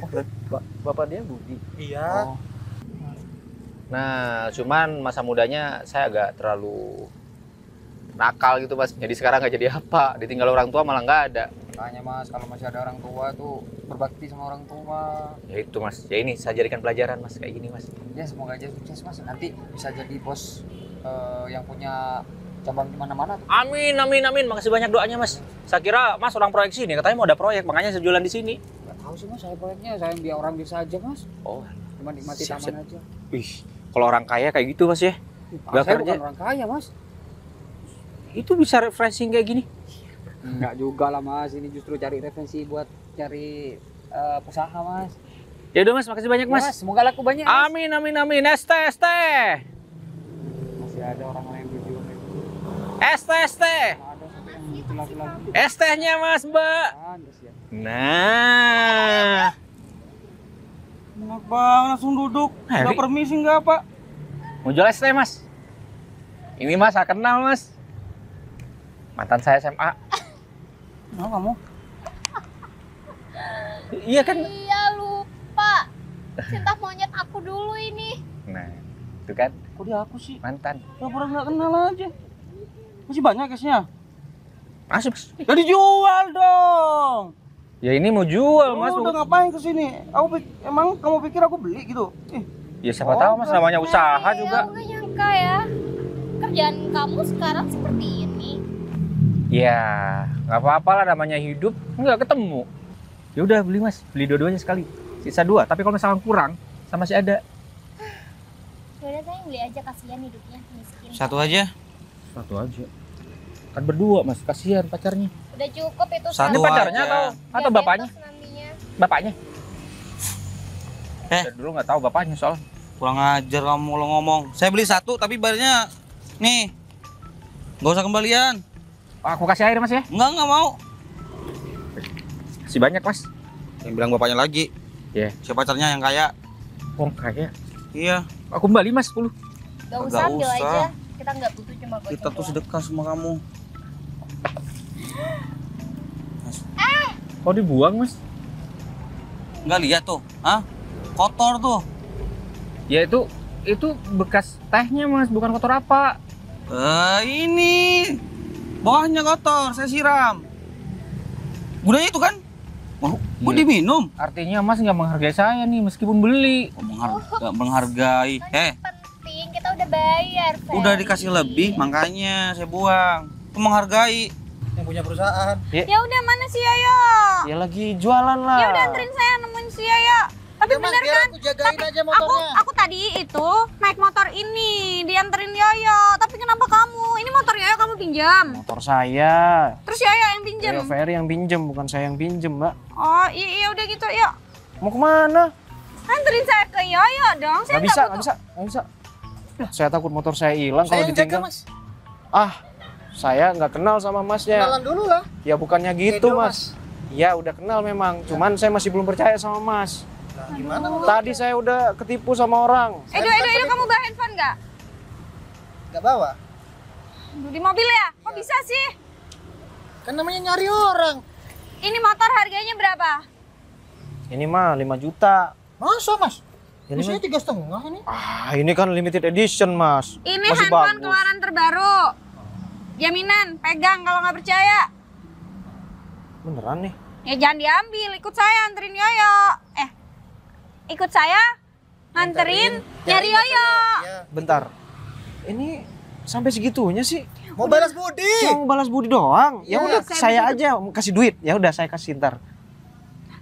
Oh, bapak dia Budi. Iya. Oh. Nah, cuman masa mudanya saya agak terlalu nakal gitu mas. Jadi sekarang nggak jadi apa. Ditinggal orang tua malah nggak ada. Makanya mas, kalau masih ada orang tua tuh berbakti sama orang tua. Ya itu mas. Ya ini saya jadikan pelajaran mas kayak gini mas. Ya semoga aja sukses mas. Nanti bisa jadi bos yang punya cabang di mana-mana tuh. Amin, amin, amin. Makasih banyak doanya mas. Saya kira mas orang proyek sini. Katanya mau ada proyek, makanya saya jualan di sini. Gak tahu sih mas, saya proyeknya saya biar orang biasa aja mas. Oh, Cuma nikmati siap, taman aja. wih. Kalau orang kaya kayak gitu mas ya. Gak Saya kerja. bukan orang kaya mas. Itu bisa refreshing kayak gini. Enggak juga lah mas, ini justru cari referensi buat cari usaha mas. Ya udah mas, makasih banyak Ya, mas. semoga laku banyak mas. Amin, amin, amin. ST. Masih ada orang lain berjuang kayak gitu. ST. Ada sampai yang gitu laki-laki. ST-nya mas, mbak. Ada sih ya. Nah. Enak banget langsung duduk. Heri. Nggak permisi nggak pak? Mau jual ST mas? Ini mas, saya kenal mas. Mantan saya SMA. Nah, kamu? Iya kan? Iya lupa. Cinta monyet aku dulu ini. Nah, itu kan Kok dia aku sih? mantan. Pura-pura nggak kenal aja. Masih banyak cashnya? Masuk mas. Ya dijual dong. Ya ini mau jual mas. Lu udah ngapain kesini? Emang kamu pikir aku beli gitu? Ya siapa tahu mas, namanya usaha Iya, juga. aku nggak nyangka ya. Kerjaan kamu sekarang seperti ini. Ya, nggak apa-apa lah, namanya hidup nggak ketemu. Ya udah beli mas, beli dua-duanya sekali. Sisa 2, tapi kalau misalkan kurang, sama masih ada. Yaudah saya beli aja, kasihan hidupnya miskin. Satu aja. Satu aja. Kan berdua mas, kasihan pacarnya. Udah cukup itu Satu Ini Kak. pacarnya aja. atau bapaknya? Diabetes nantinya. Bapaknya? Eh. Dari dulu nggak tahu bapaknya soal. Kurang ajar kamu lo ngomong. Saya beli satu tapi bayarnya nih. Nggak usah kembalian. Aku kasih air mas ya. Nggak mau. Kasih banyak mas. Yang bilang bapaknya lagi. Iya. Siapa pacarnya yang kaya? Orang kaya. Iya. Aku kembali mas 10. Gak Nggak usah ambil usah. aja. Kita nggak butuh cuma goceng Kita tuh doang. sedekah sama kamu. Kok dibuang mas? Nggak lihat tuh, ah? Kotor tuh. Ya itu bekas tehnya mas, bukan kotor apa. Ini bawahnya kotor, saya siram. Gunanya itu kan? Mau Iya. diminum? Artinya mas nggak menghargai saya nih meskipun beli. Nggak menghargai. Penting, kita udah bayar. Fer. Udah dikasih lebih, makanya saya buang. Itu menghargai. Yang punya perusahaan. Ya udah, mana si Yoyo? Ya lagi jualan lah. Ya udah, anterin saya nemuin si Yoyo. Tapi Udah, Mas, bener biar kan? aku jagain aja Aku motornya. aku tadi itu naik motor ini dianterin Yoyo. Tapi kenapa kamu? Ini motor Yoyo kamu pinjam. Motor saya. Terus Yoyo yang pinjam. Yoyo Ferry yang pinjem, bukan saya yang pinjem, Mbak. Oh iya udah gitu yuk. Mau kemana? Anterin saya ke Yoyo dong. Saya Nggak bisa, butuh. nggak bisa. Saya takut motor saya hilang kalau Saya yang jaga, ditinggal. Mas. Ah, saya nggak kenal sama masnya. Kenalan dulu lah. Ya bukannya gitu, Edo, Mas. Ya udah kenal memang, cuman saya masih belum percaya sama Mas. Nah, gimana? Tadi saya udah ketipu sama orang. Edo, kamu bawa handphone nggak? Nggak bawa. Di mobil ya? Kok bisa sih? Kan namanya nyari orang. Ini motor harganya berapa? Ini mah 5 juta. Masa, Mas? Ini Ini saya 3,5 ini. Ah, ini kan limited edition, Mas. Ini Masih handphone bagus. keluaran terbaru. Jaminan, pegang kalau nggak percaya. Beneran nih? Ya jangan diambil, ikut saya anterin Yoyo. Ikut saya nganterin nyari Yoyo. Ya. Bentar. Ini sampai segitunya sih? Mau balas budi. Cuma balas budi doang. Ya Iya, udah saya saya butuh- aja kasih duit. Ya udah saya kasih ntar.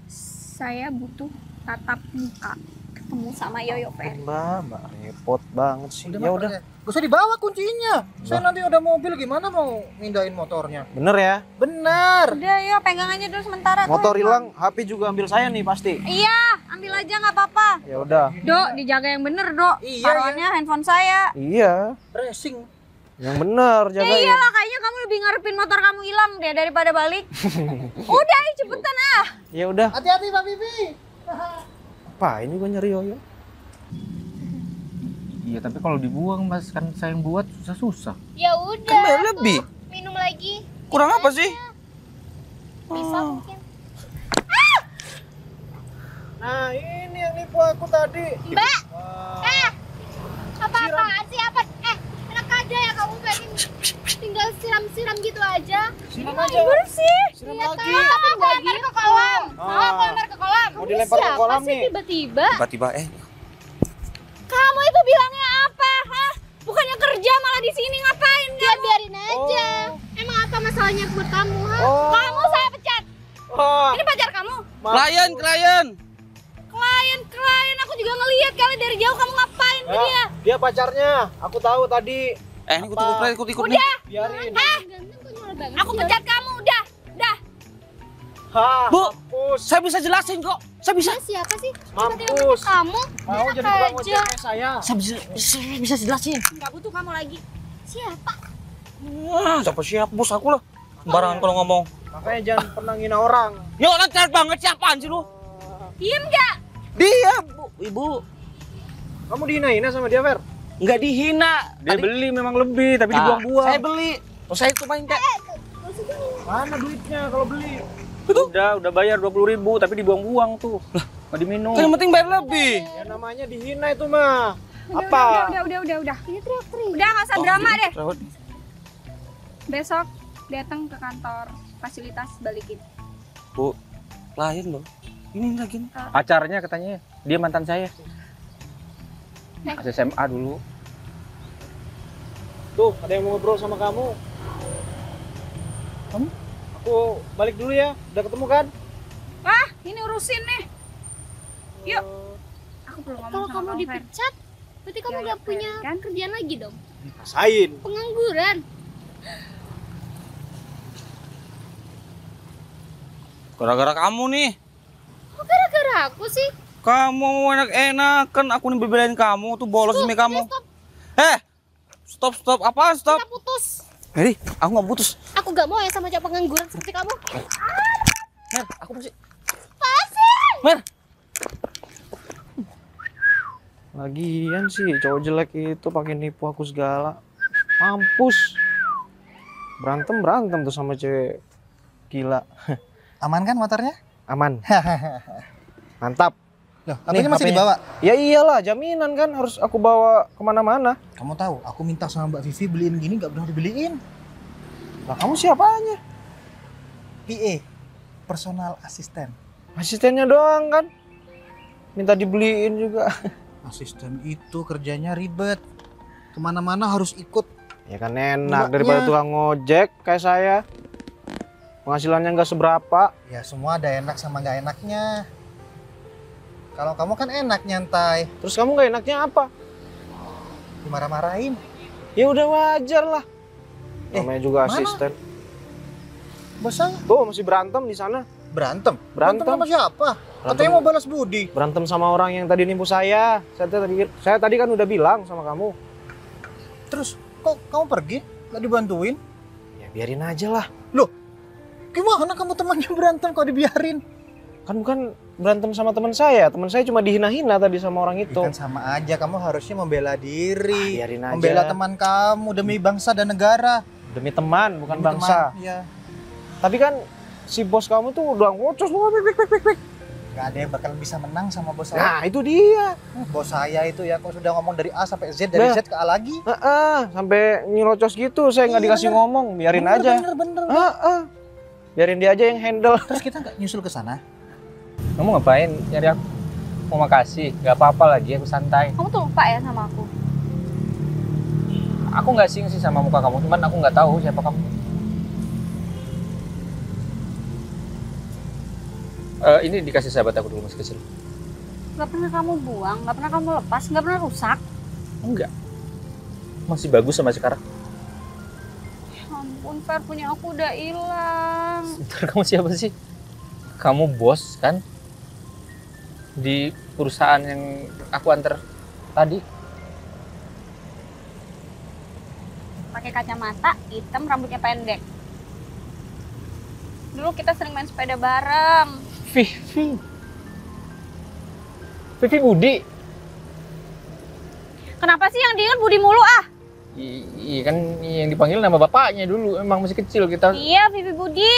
Saya butuh tatap muka ketemu sama Yoyo Ferry. Mbak repot banget sih. Ya udah. Gak usah dibawa kuncinya. Saya nanti ada mobil gimana mau mindahin motornya. Bener ya? Benar. Udah Yo, pegang aja dulu sementara. Motor tuh. hilang, HP juga ambil saya nih pasti. Iya, ambil aja nggak apa-apa. Ya udah. Dok, dijaga yang bener, Dok. Iya, Taruhannya handphone saya. Iya. Racing. Yang bener Ya jagain. iyalah, kayaknya kamu lebih ngarepin motor kamu hilang deh daripada balik. Udah, ayo cepetan ah. Ya udah. Hati-hati Pak Bibi. Apa ini gua nyari Yoyo? Iya, tapi kalau dibuang Mas, kan saya yang buat susah-susah. Ya udah. Kan bayar lebih. Minum lagi. Kurang apa sih? Bisa mungkin. Nah, ini yang nipu aku tadi. Mbak. Apa-apaan sih? Enak aja ya kamu pengen tinggal siram-siram gitu aja. Siram Ini aja. mah bersih. Siram Iya, lagi. tahu, tapi mau lempar ke kolam. Ah. Mau lempar ke kolam. Mau dilempar ke Siapa kolam sih nih. tiba-tiba? Tiba-tiba Kamu itu bilangnya apa? Hah? Bukannya kerja malah di sini ngapain? Ya biarin aja. Emang apa masalahnya buat kamu? Ha? Oh. Kamu saya pecat. Oh. Ini pacar kamu? klien. Klien, aku juga ngelihat kali dari jauh kamu ngapain ke dia. Dia pacarnya. Aku tahu tadi. Ini ikut nih. Udah, Biarin. Ganteng kok nyolot banget aku sih. pecat kamu. Udah. Ha, Bu, mampus. saya bisa jelasin kok. Saya bisa. Dia siapa sih? Mampus. Kamu? Mau Enak jadi tukang aja. ojek kayak saya. Saya bisa jelasin. Nggak butuh kamu lagi. Siapa? Siapa siapa bos aku lah. Sembarangan kalau ngomong. Makanya jangan pernah ngina orang. Yo, lancar banget siapaan sih lu? Diem nggak? Dia, Bu. Ibu. Kamu dihina-hina sama dia, Fer? Nggak dihina. Dia beli memang lebih, tapi dibuang-buang. Saya beli. Oh, saya itu main kayak. Mana duitnya kalau beli? Udah bayar 20.000, tapi dibuang-buang tuh. Mau diminum. Kan yang penting bayar lebih. Ya namanya dihina itu mah. Udah. Apa? Udah. Ini teriak-teriak. Udah nggak usah drama deh. Rawat. Besok datang ke kantor fasilitas balikin. Bu, klien loh. Ini lagi. Pacarnya katanya, dia mantan saya. Pas SMA dulu. Tuh, ada yang mau ngobrol sama kamu. Kamu? Aku balik dulu ya. Udah ketemu kan? Wah, ini urusin nih. Yuk. Aku perlu ngomong Kalau sama kamu Bang Fer. dipecat, berarti kamu Ya, nggak ya, punya kan? kerjaan lagi dong. Rasain. Pengangguran. Gara-gara kamu nih. Kok gara-gara aku sih? Kamu mau enak-enak kan aku nih bebelain kamu tuh bolos demi kamu. Stop. Stop. Apa stop? Kita putus. Mary, aku nggak putus. Aku nggak mau ya sama cowok pengangguran seperti kamu. Mer, aku masih. Pasir. Mer, Lagian sih cowok jelek itu pakai nipu aku segala. Mampus. Berantem tuh sama cewek gila. Aman kan motornya? Aman. Mantap. Loh, Nih, HP-nya masih HP-nya. dibawa? Ya iyalah, jaminan kan harus aku bawa kemana-mana. Kamu tahu, aku minta sama Mbak Vivi beliin gini nggak pernah dibeliin. Lah kamu siapanya? PA, personal assistant. Asistennya doang kan? Minta dibeliin juga. Asisten itu kerjanya ribet. Kemana-mana harus ikut. Ya kan enak Mbaknya. daripada tukang ngojek kayak saya. Penghasilannya nggak seberapa. Ya semua ada enak sama nggak enaknya. Kalau kamu kan enak nyantai, Terus kamu nggak enaknya apa? dimarah-marahin. Ya udah wajar lah. Namanya juga mana? asisten. Bos saya Tuh masih berantem di sana. berantem. Berantem. Sama siapa? Katanya mau balas budi. Berantem sama orang yang tadi nipu saya. Saya tadi kan udah bilang sama kamu. Terus kok kamu pergi? Gak dibantuin? Ya biarin aja lah. Gimana kamu temannya berantem kok dibiarin? Kan bukan berantem sama teman saya. Teman saya cuma dihina-hina tadi sama orang itu. Kan sama aja, kamu harusnya membela diri. Biarin aja. Membela teman kamu demi bangsa dan negara. Demi teman, bukan Demi bangsa. teman, iya. Tapi kan si bos kamu tuh udah ngocos semua. Gak ada yang bakal bisa menang sama bos saya. Nah, itu dia. Bos saya itu ya, kok sudah ngomong dari A sampai Z, dari Nah. Z ke A lagi. Sampai nyerocos gitu, saya nggak Iya, dikasih bener. ngomong, biarin aja. Bener. Biarin dia aja yang handle. Terus kita nggak nyusul ke sana? Kamu ngapain nyari aku? Mau makasih, gak apa-apa lagi, aku santai. Kamu tuh lupa ya sama aku. Aku nggak sing sih sama muka kamu, cuman aku nggak tahu siapa kamu. Ini dikasih sahabat aku dulu masih kecil. Gak pernah kamu buang, gak pernah kamu lepas, gak pernah rusak. Enggak. Masih bagus sama sekarang. Ya ampun, Fer, punya aku udah hilang. Sebentar, kamu siapa sih? Kamu bos kan? Di perusahaan yang aku antar tadi. Pakai kacamata, hitam, rambutnya pendek. Dulu kita sering main sepeda bareng. Vivi Budi. Kenapa sih yang diingat Budi mulu ah? Iya kan yang dipanggil nama bapaknya dulu, emang masih kecil kita. Iya, Vivi Budi.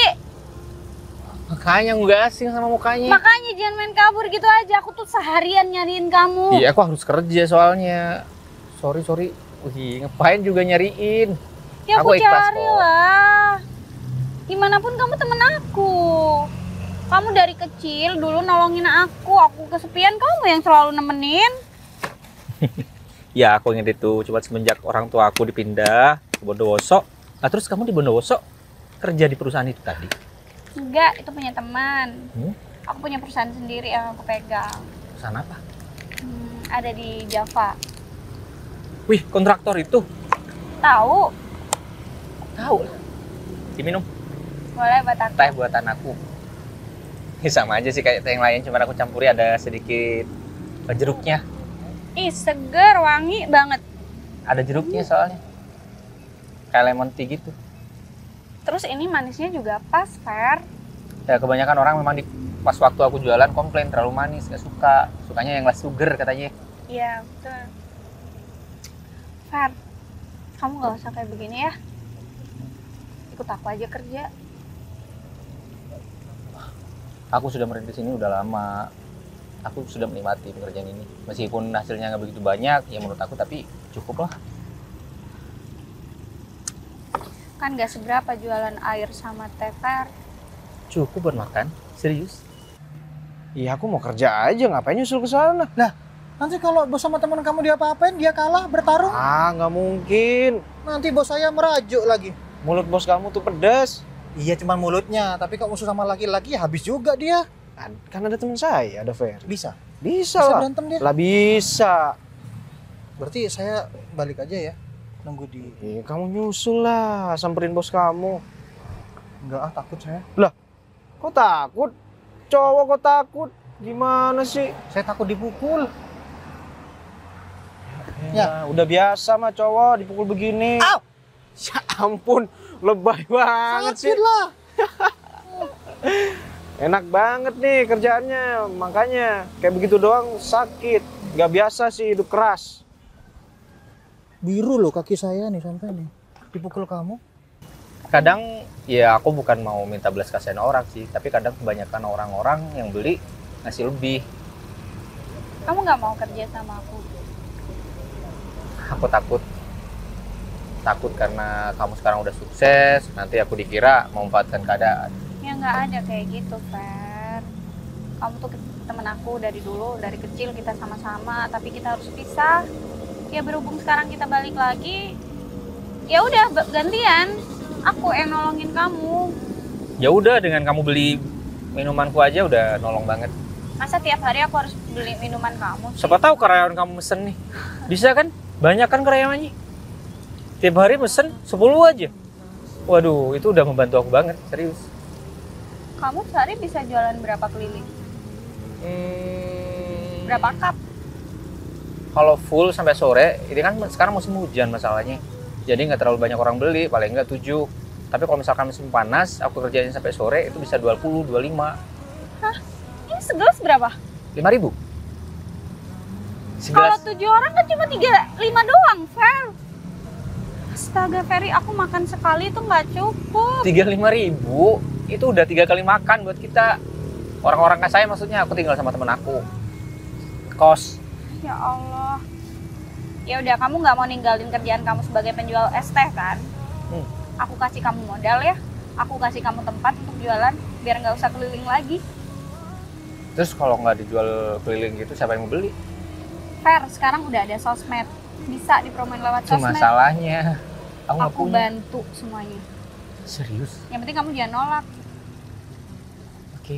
Makanya nggak asing sama mukanya. Makanya jangan main kabur gitu aja. Aku tuh seharian nyariin kamu. Iya, aku harus kerja soalnya. Sorry. Wih, ngapain juga nyariin? Ya aku aku ikhlas cari kok. lah. Gimanapun kamu temen aku. Kamu dari kecil dulu nolongin aku. Aku kesepian, kamu yang selalu nemenin. Ya, aku inget itu. Cuma semenjak orang tua aku dipindah ke Bondowoso. Nah, terus kamu di Bondowoso kerja di perusahaan itu tadi? Enggak, itu punya teman. Hmm? Aku punya perusahaan sendiri yang aku pegang. Perusahaan apa? Ada di Java. Wih, kontraktor itu. Tahu? Tahu. Diminum Boleh buat aku. teh buatan aku. Ini sama aja sih kayak teh yang lain, cuma aku campuri ada sedikit jeruknya. Ih, seger, wangi banget. Ada jeruknya soalnya. Kayak lemon tea gitu. Terus ini manisnya juga pas, Fer. Ya kebanyakan orang memang pas waktu aku jualan komplain terlalu manis, gak suka. Sukanya yang less sugar katanya. Iya, betul. Fer, kamu gak usah kayak begini ya. Ikut aku aja kerja. Aku sudah merintis ini udah lama. Aku sudah menikmati pekerjaan ini. Meskipun hasilnya nggak begitu banyak, ya menurut aku, tapi cukup lah. Kan gak seberapa jualan air sama teh, Fer. Cukup buat makan, serius. Iya, aku mau kerja aja, ngapain nyusul ke sana? Nanti kalau bos sama teman kamu diapa-apain, dia kalah bertarung. Nggak mungkin. Nanti bos saya merajuk lagi. Mulut bos kamu tuh pedas. Iya, cuma mulutnya. Tapi kalau musuh sama laki-laki, habis juga dia. Kan ada teman saya, ada Fer. Bisa Bisa lah. berantem dia. Lah bisa. Berarti saya balik aja ya. Nunggu di... Kamu nyusul lah, samperin bos kamu. Enggak takut saya. Kok takut? Cowok kok takut? Gimana sih? Saya takut dipukul. Ya, udah biasa mah cowok dipukul begini. Au! Ya ampun, lebay banget sih. Sakit lah. Enak banget nih kerjaannya, makanya kayak begitu doang sakit. Gak biasa sih hidup keras. Biru loh kaki saya nih sampai nih. Dipukul kamu. Kadang ya aku bukan mau minta belas kasihan orang sih, tapi kadang kebanyakan orang-orang yang beli ngasih lebih. Kamu gak mau kerja sama aku? Aku takut karena kamu sekarang udah sukses, nanti aku dikira memanfaatkan keadaan. Ya nggak ada kayak gitu, Fer. Kamu tuh temen aku dari dulu, dari kecil kita sama-sama, tapi kita harus pisah. Ya berhubung sekarang kita balik lagi, ya udah gantian. Aku yang nolongin kamu. Ya udah, dengan kamu beli minumanku aja udah nolong banget. Masa tiap hari aku harus beli minuman kamu sih? Siapa tahu karyawan kamu mesen nih. Bisa kan? Banyak kan karyawannya. Tiap hari mesen 10 aja. Waduh, itu udah membantu aku banget, serius. Kamu sehari bisa jualan berapa keliling? Berapa cup? Kalau full sampai sore, ini kan sekarang musim hujan masalahnya. Jadi nggak terlalu banyak orang beli, paling nggak 7. Tapi kalau misalkan musim panas, aku kerjain sampai sore, itu bisa 20, 25. Hah? Ini segelas berapa? 5.000. Kalau Segelas 7 orang kan cuma 5 doang, Fer. Astaga, Ferry, aku makan sekali itu nggak cukup. 35.000, itu udah 3 kali makan buat kita. Orang-orang kayak saya maksudnya, aku tinggal sama temen aku. Kos. Ya Allah. Ya udah, kamu nggak mau ninggalin kerjaan kamu sebagai penjual es teh kan? Aku kasih kamu modal ya. Aku kasih kamu tempat untuk jualan biar nggak usah keliling lagi. Terus kalau nggak dijual keliling gitu, siapa yang mau beli? Fer, sekarang udah ada sosmed. Bisa dipromoin lewat Itu sosmed. masalahnya. Aku nggak Aku punya. bantu semuanya. Serius? Yang penting kamu jangan nolak. Oke.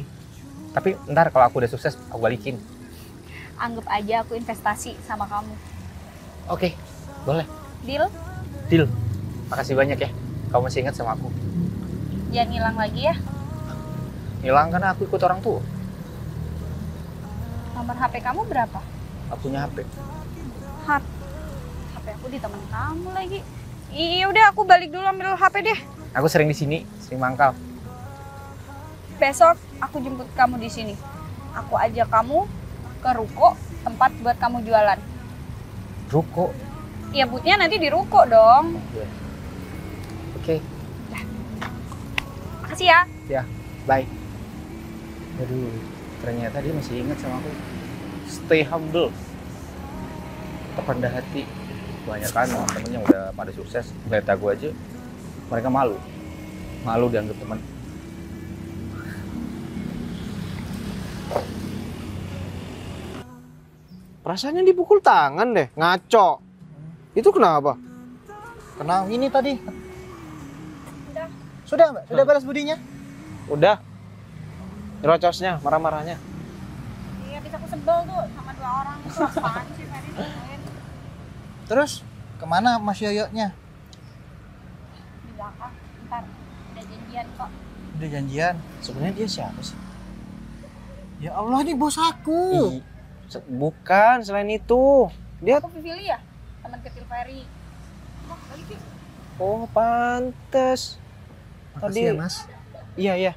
Tapi ntar kalau aku udah sukses, aku balikin. Anggap aja aku investasi sama kamu. Oke, boleh. Deal? Deal. Makasih banyak ya. Kamu masih ingat sama aku. Jangan hilang lagi ya. Hilang karena aku ikut orang tua. Nomor HP kamu berapa? Aku punya HP. HP aku di temen kamu lagi. Iya udah, aku balik dulu ambil HP deh. Aku sering di sini, sering mangkal. Besok aku jemput kamu di sini. Aku ajak kamu ke ruko, tempat buat kamu jualan. Ruko. Iya, butnya nanti di ruko dong. Oke. Makasih ya. Ya, bye. Aduh, ternyata dia masih ingat sama aku. Stay humble. Tetap rendah hati. Banyak kan temen-temen yang udah pada sukses. Ngeliat aku aja, mereka malu. Malu dianggap teman. Perasaannya dipukul tangan deh, ngaco. Itu kenapa? Kenal ini tadi. Sudah, Mbak? Sudah balas budinya? Udah. Rocosnya, marah-marahnya. Iya, bisa aku sebel tuh sama 2 orang. Itu apaan sih, Ferry? Terus kemana Mas Yoyonya? Di belakang. Ntar, udah janjian kok. Udah janjian. Sebenarnya dia siapa sih? Ya Allah, ini bos aku. Bukan, selain itu. Dia Aku Vivi ya, teman kecil Ferry. Wah, balik yuk. oh, pantes. Makasih ya, Mas. Iya.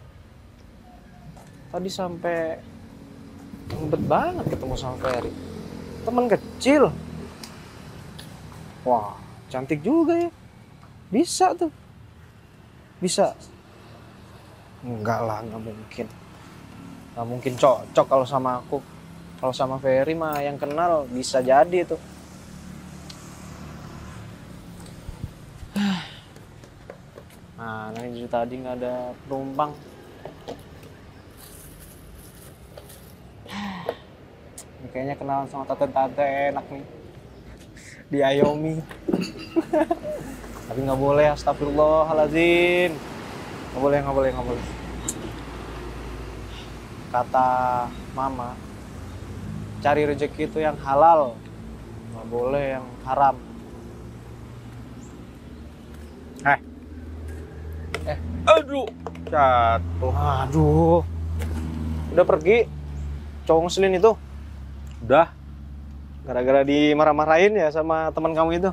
Tadi sampai ngebet banget ketemu sama Ferry. Teman kecil. Wah, cantik juga ya. Bisa tuh. Bisa. Enggak lah, nggak mungkin. Nggak mungkin cocok kalau sama aku. Kalau sama Ferry mah yang kenal bisa jadi tuh. Nah, ini dari tadi nggak ada penumpang. Ini kayaknya kenalan sama tante-tante enak nih. Di Ayomi. Tapi nggak boleh, astagfirullahaladzim. Nggak boleh. Kata mama, cari rezeki itu yang halal. Nggak boleh yang haram. Aduh, jatuh. Aduh. Udah pergi. Cowok ngeselin itu. Udah. Gara-gara dimarah-marahin ya sama teman kamu itu.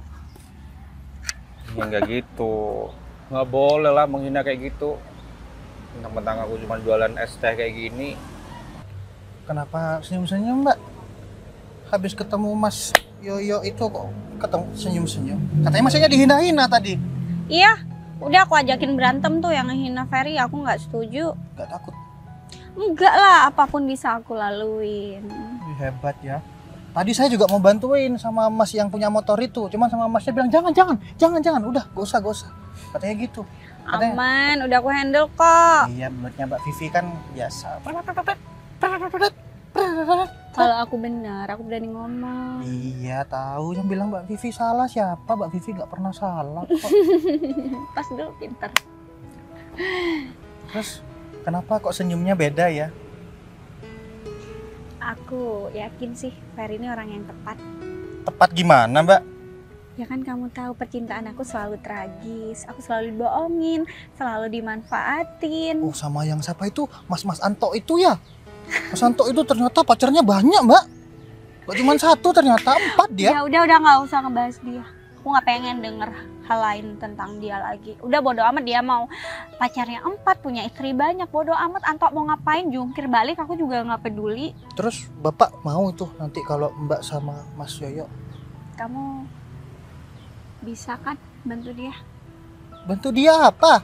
Ya nggak gitu. Nggak boleh lah menghina kayak gitu. Mentang-mentang aku cuma jualan es teh kayak gini. Kenapa senyum-senyum, Mbak? Habis ketemu Mas Yoyo itu kok ketemu senyum-senyum. Katanya masnya dihina-hina tadi. Iya, udah aku ajakin berantem tuh yang ngehina Ferry, aku nggak setuju. Gak takut. Enggak lah, apapun bisa aku laluin. Ih, hebat ya. Tadi saya juga mau bantuin sama Mas yang punya motor itu. Cuman sama Masnya bilang jangan. Udah, gak usah. Katanya gitu. Katanya, Aman, udah aku handle kok. iya, menurutnya Mbak Vivi kan biasa. Kalau aku benar, aku berani ngomong. Iya, tahu yang bilang Mbak Vivi salah siapa? Mbak Vivi nggak pernah salah kok. Pas dulu pinter. Terus kenapa kok senyumnya beda ya? Aku yakin sih Ferry ini orang yang tepat. Tepat gimana, Mbak? Ya kan kamu tahu percintaan aku selalu tragis. Aku selalu dibohongin, selalu dimanfaatin. Oh, sama yang siapa itu? Mas Anto itu ya? Mas Anto itu ternyata pacarnya banyak, Mbak. Gak cuma 1, ternyata 4 dia. Ya udah nggak usah ngebahas dia. Aku nggak pengen denger hal lain tentang dia lagi. Udah bodo amat, dia mau pacarnya 4, punya istri banyak, bodo amat. Anto mau ngapain, jungkir balik, aku juga nggak peduli. Terus Bapak mau tuh nanti kalau Mbak sama Mas Yoyo? Kamu bisa kan bantu dia? Bantu dia apa?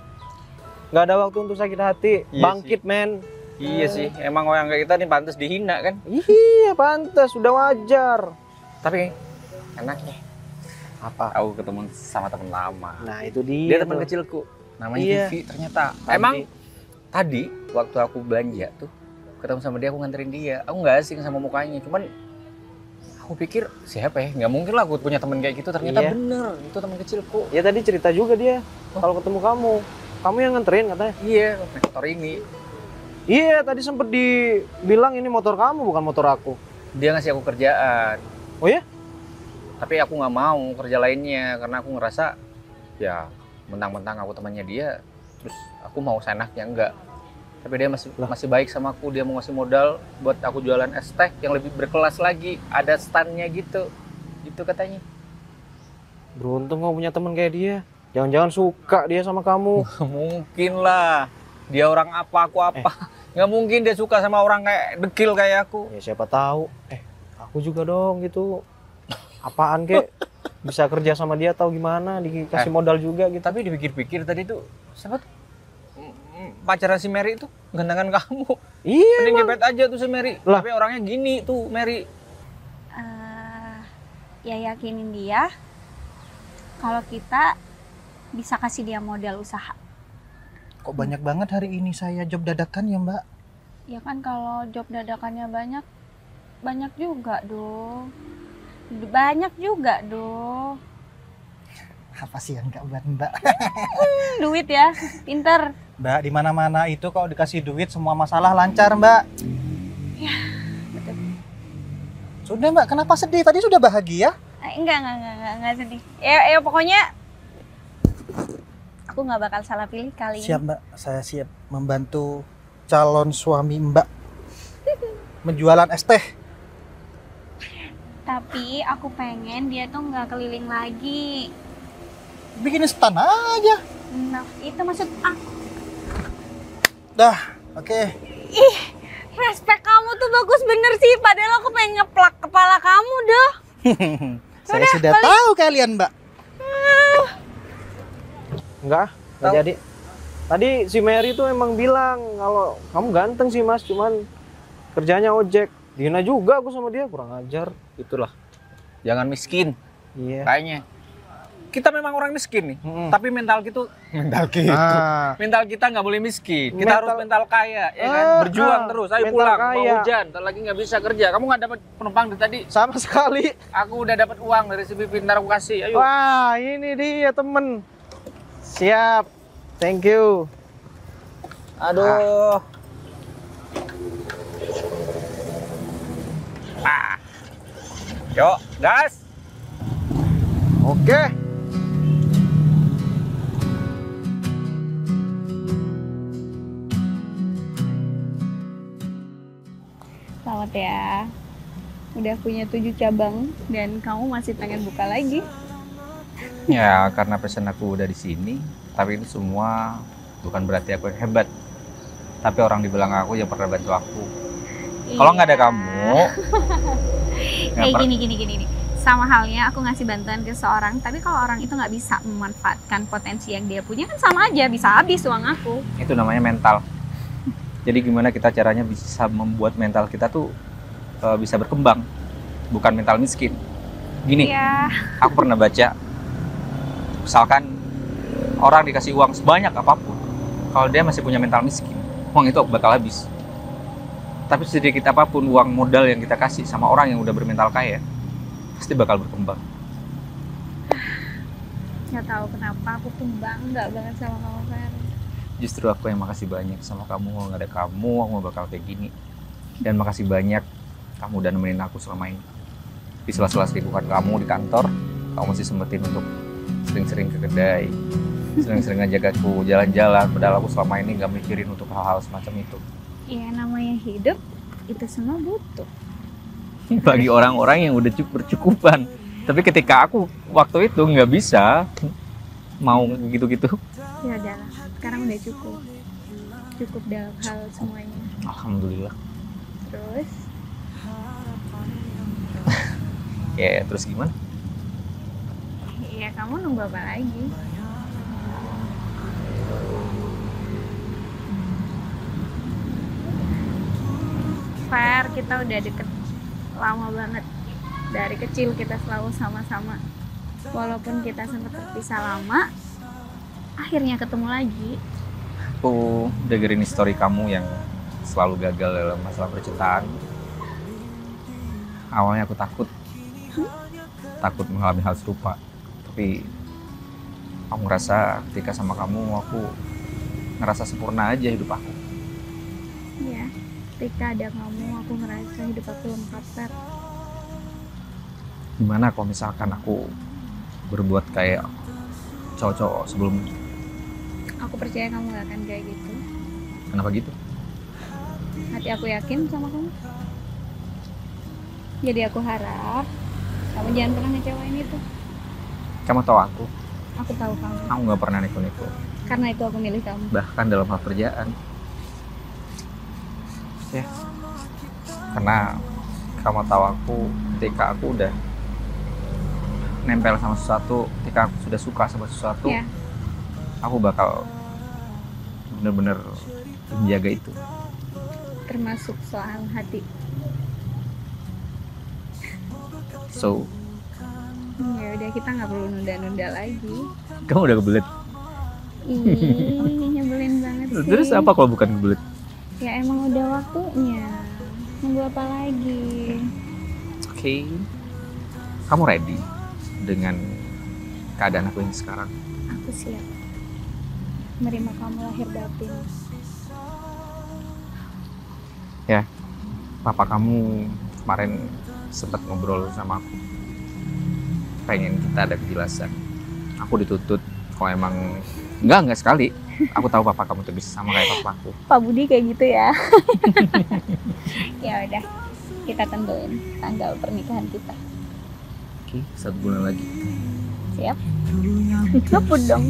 Nggak ada waktu untuk sakit hati. Iya Bangkit, men. Iya sih, emang orang kayak kita nih pantas dihina kan. Iya, pantas. Udah wajar. Tapi enaknya Apa? aku ketemu sama temen lama. Nah, itu dia. Dia teman tuh. kecilku. Namanya Iya. Vivi ternyata. Tadi. Emang tadi waktu aku belanja tuh ketemu sama dia, aku nganterin dia. Aku nggak asing sama mukanya, cuman aku pikir siapa ya? Nggak mungkin lah aku punya temen kayak gitu. Ternyata Iya. bener, itu teman kecilku. Ya tadi cerita juga dia. Kalau ketemu kamu. Kamu yang nganterin katanya. Iya, motor ini. Iya, tadi sempet dibilang ini motor kamu bukan motor aku. Dia ngasih aku kerjaan. Oh ya? Tapi aku nggak mau kerja lainnya karena aku ngerasa ya mentang-mentang aku temannya dia, terus aku mau seenaknya enggak. Tapi dia masih baik sama aku, dia mau ngasih modal buat aku jualan es teh yang lebih berkelas lagi, ada standnya gitu, gitu katanya. Beruntung kamu punya teman kayak dia. Jangan-jangan suka dia sama kamu. Mungkin lah, dia orang apa aku apa, nggak mungkin dia suka sama orang kayak dekil kayak aku. Ya siapa tahu. Aku juga dong gitu. Apaan kek? Bisa kerja sama dia atau gimana? Dikasih modal juga gitu. Tapi dipikir-pikir tadi tuh, siapa tuh? Pacarnya si Mary itu gantengan kamu. Iya. Mending Emang. gebet aja tuh si Mary. Lah. Tapi orangnya gini tuh Mary. Ya yakinin dia kalau kita bisa kasih dia modal usaha. Kok banyak banget hari ini saya job dadakan ya, Mbak? Ya kan kalau job dadakannya banyak juga dong. Banyak juga dong. Apa sih yang nggak buat Mbak? Duit ya, pinter. Mbak, di mana-mana itu kalau dikasih duit semua masalah lancar, Mbak. Ya, betul. Sudah, Mbak, kenapa sedih? Tadi sudah bahagia. Enggak sedih. Ya pokoknya aku nggak bakal salah pilih kali ini. Siap, Mbak. Saya siap membantu calon suami Mbak menjualan es teh. Tapi aku pengen dia tuh nggak keliling lagi. Bikin stand aja. Nah, itu maksud aku. Dah, oke. Ih, respek kamu tuh bagus bener sih. Padahal aku pengen ngeplak kepala kamu dah. Saya sudah tahu kalian, Mbak. Enggak jadi. Tadi si Mary tuh emang bilang kalau kamu ganteng sih Mas, cuman kerjanya ojek. Dihina juga aku sama dia, kurang ajar. Itulah, jangan miskin. Iya. Kayaknya kita memang orang miskin nih, tapi mental kita mental kita nggak boleh miskin. Kita harus mental kaya, ya kan? Berjuang terus. Ayo mental pulang, kaya. mau hujan, ntar lagi nggak bisa kerja. Kamu nggak dapat penumpang dari tadi? Sama sekali. Aku udah dapat uang dari si Pipi, ntar aku kasih. Ayo. Wah, ini dia temen. Siap. Thank you. Aduh. Yuk, gas. Oke. Selamat ya. Udah punya 7 cabang dan kamu masih pengen buka lagi. Ya, karena pesan aku udah di sini, tapi itu semua bukan berarti aku yang hebat. Tapi orang di belakang aku yang pernah bantu aku. Kalau nggak ada kamu, Kayak gini. Sama halnya aku ngasih bantuan ke seorang, tapi kalau orang itu nggak bisa memanfaatkan potensi yang dia punya kan sama aja, bisa habis uang aku. itu namanya mental. Jadi gimana kita caranya bisa membuat mental kita tuh bisa berkembang, bukan mental miskin. Gini, Iya. aku pernah baca, misalkan orang dikasih uang sebanyak apapun, kalau dia masih punya mental miskin, uang itu bakal habis. Tapi sedikit apapun uang modal yang kita kasih sama orang yang udah bermental kaya, pasti bakal berkembang. Nggak tahu kenapa aku tuh bangga banget sama kamu, Fer. Justru aku yang makasih banyak sama kamu. Kalau nggak ada kamu, aku nggak bakal kayak gini. Dan makasih banyak kamu udah nemenin aku selama ini. Di sela-sela kesibukan kamu di kantor, kamu masih sempetin untuk sering-sering ke kedai, sering-sering ngajak aku jalan-jalan, padahal aku selama ini nggak mikirin untuk hal-hal semacam itu. Ya namanya hidup itu semua butuh. Bagi orang-orang yang udah bercukupan, tapi ketika aku waktu itu nggak bisa mau gitu-gitu. Ya udahlah, sekarang udah cukup dalam hal semuanya. Alhamdulillah. Terus Ya terus gimana? ya kamu nunggu apa lagi? Fair, kita udah deket lama banget. Dari kecil kita selalu sama-sama. Walaupun kita sempat terpisah lama, akhirnya ketemu lagi. Aku dengerin story kamu yang selalu gagal dalam masalah percintaan. Awalnya aku takut mengalami hal serupa. Tapi aku ngerasa ketika sama kamu, aku ngerasa sempurna aja hidup aku. Ya, ketika ada kamu, aku ngerasa hidup aku lengkap, Fer. Gimana kalau misalkan aku berbuat kayak cowok-cowok sebelumnya? Aku percaya kamu gak akan kayak gitu. Kenapa gitu? Hati aku yakin sama kamu. Jadi aku harap kamu jangan pernah ngecewain itu. Kamu tahu aku Aku tahu kamu. Aku nggak pernah nipu-nipu. Karena itu aku milih kamu. Bahkan dalam hal kerjaan. Ya. Karena kamu tahu aku ketika aku udah nempel sama sesuatu, ketika aku sudah suka sama sesuatu, Ya. aku bakal bener-bener menjaga itu. Termasuk soal hati. So, Ya udah, kita nggak perlu nunda-nunda lagi. kamu udah kebelet. Ih, nyebelin banget sih. Terus apa kalau bukan kebelet? Ya emang udah waktunya. Nunggu apa lagi? Oke. Kamu ready dengan keadaan aku yang sekarang? Aku siap menerima kamu lahir batin. Ya, papa kamu kemarin sempat ngobrol sama aku. Pengen kita ada kejelasan. Aku dituntut kalau emang enggak sekali. Aku tahu papa kamu tuh bisa sama kayak papaku. Pak Budi kayak gitu ya. Ya udah, kita tentuin tanggal pernikahan kita. Oke, 1 bulan lagi. Siap? Ngeput dong.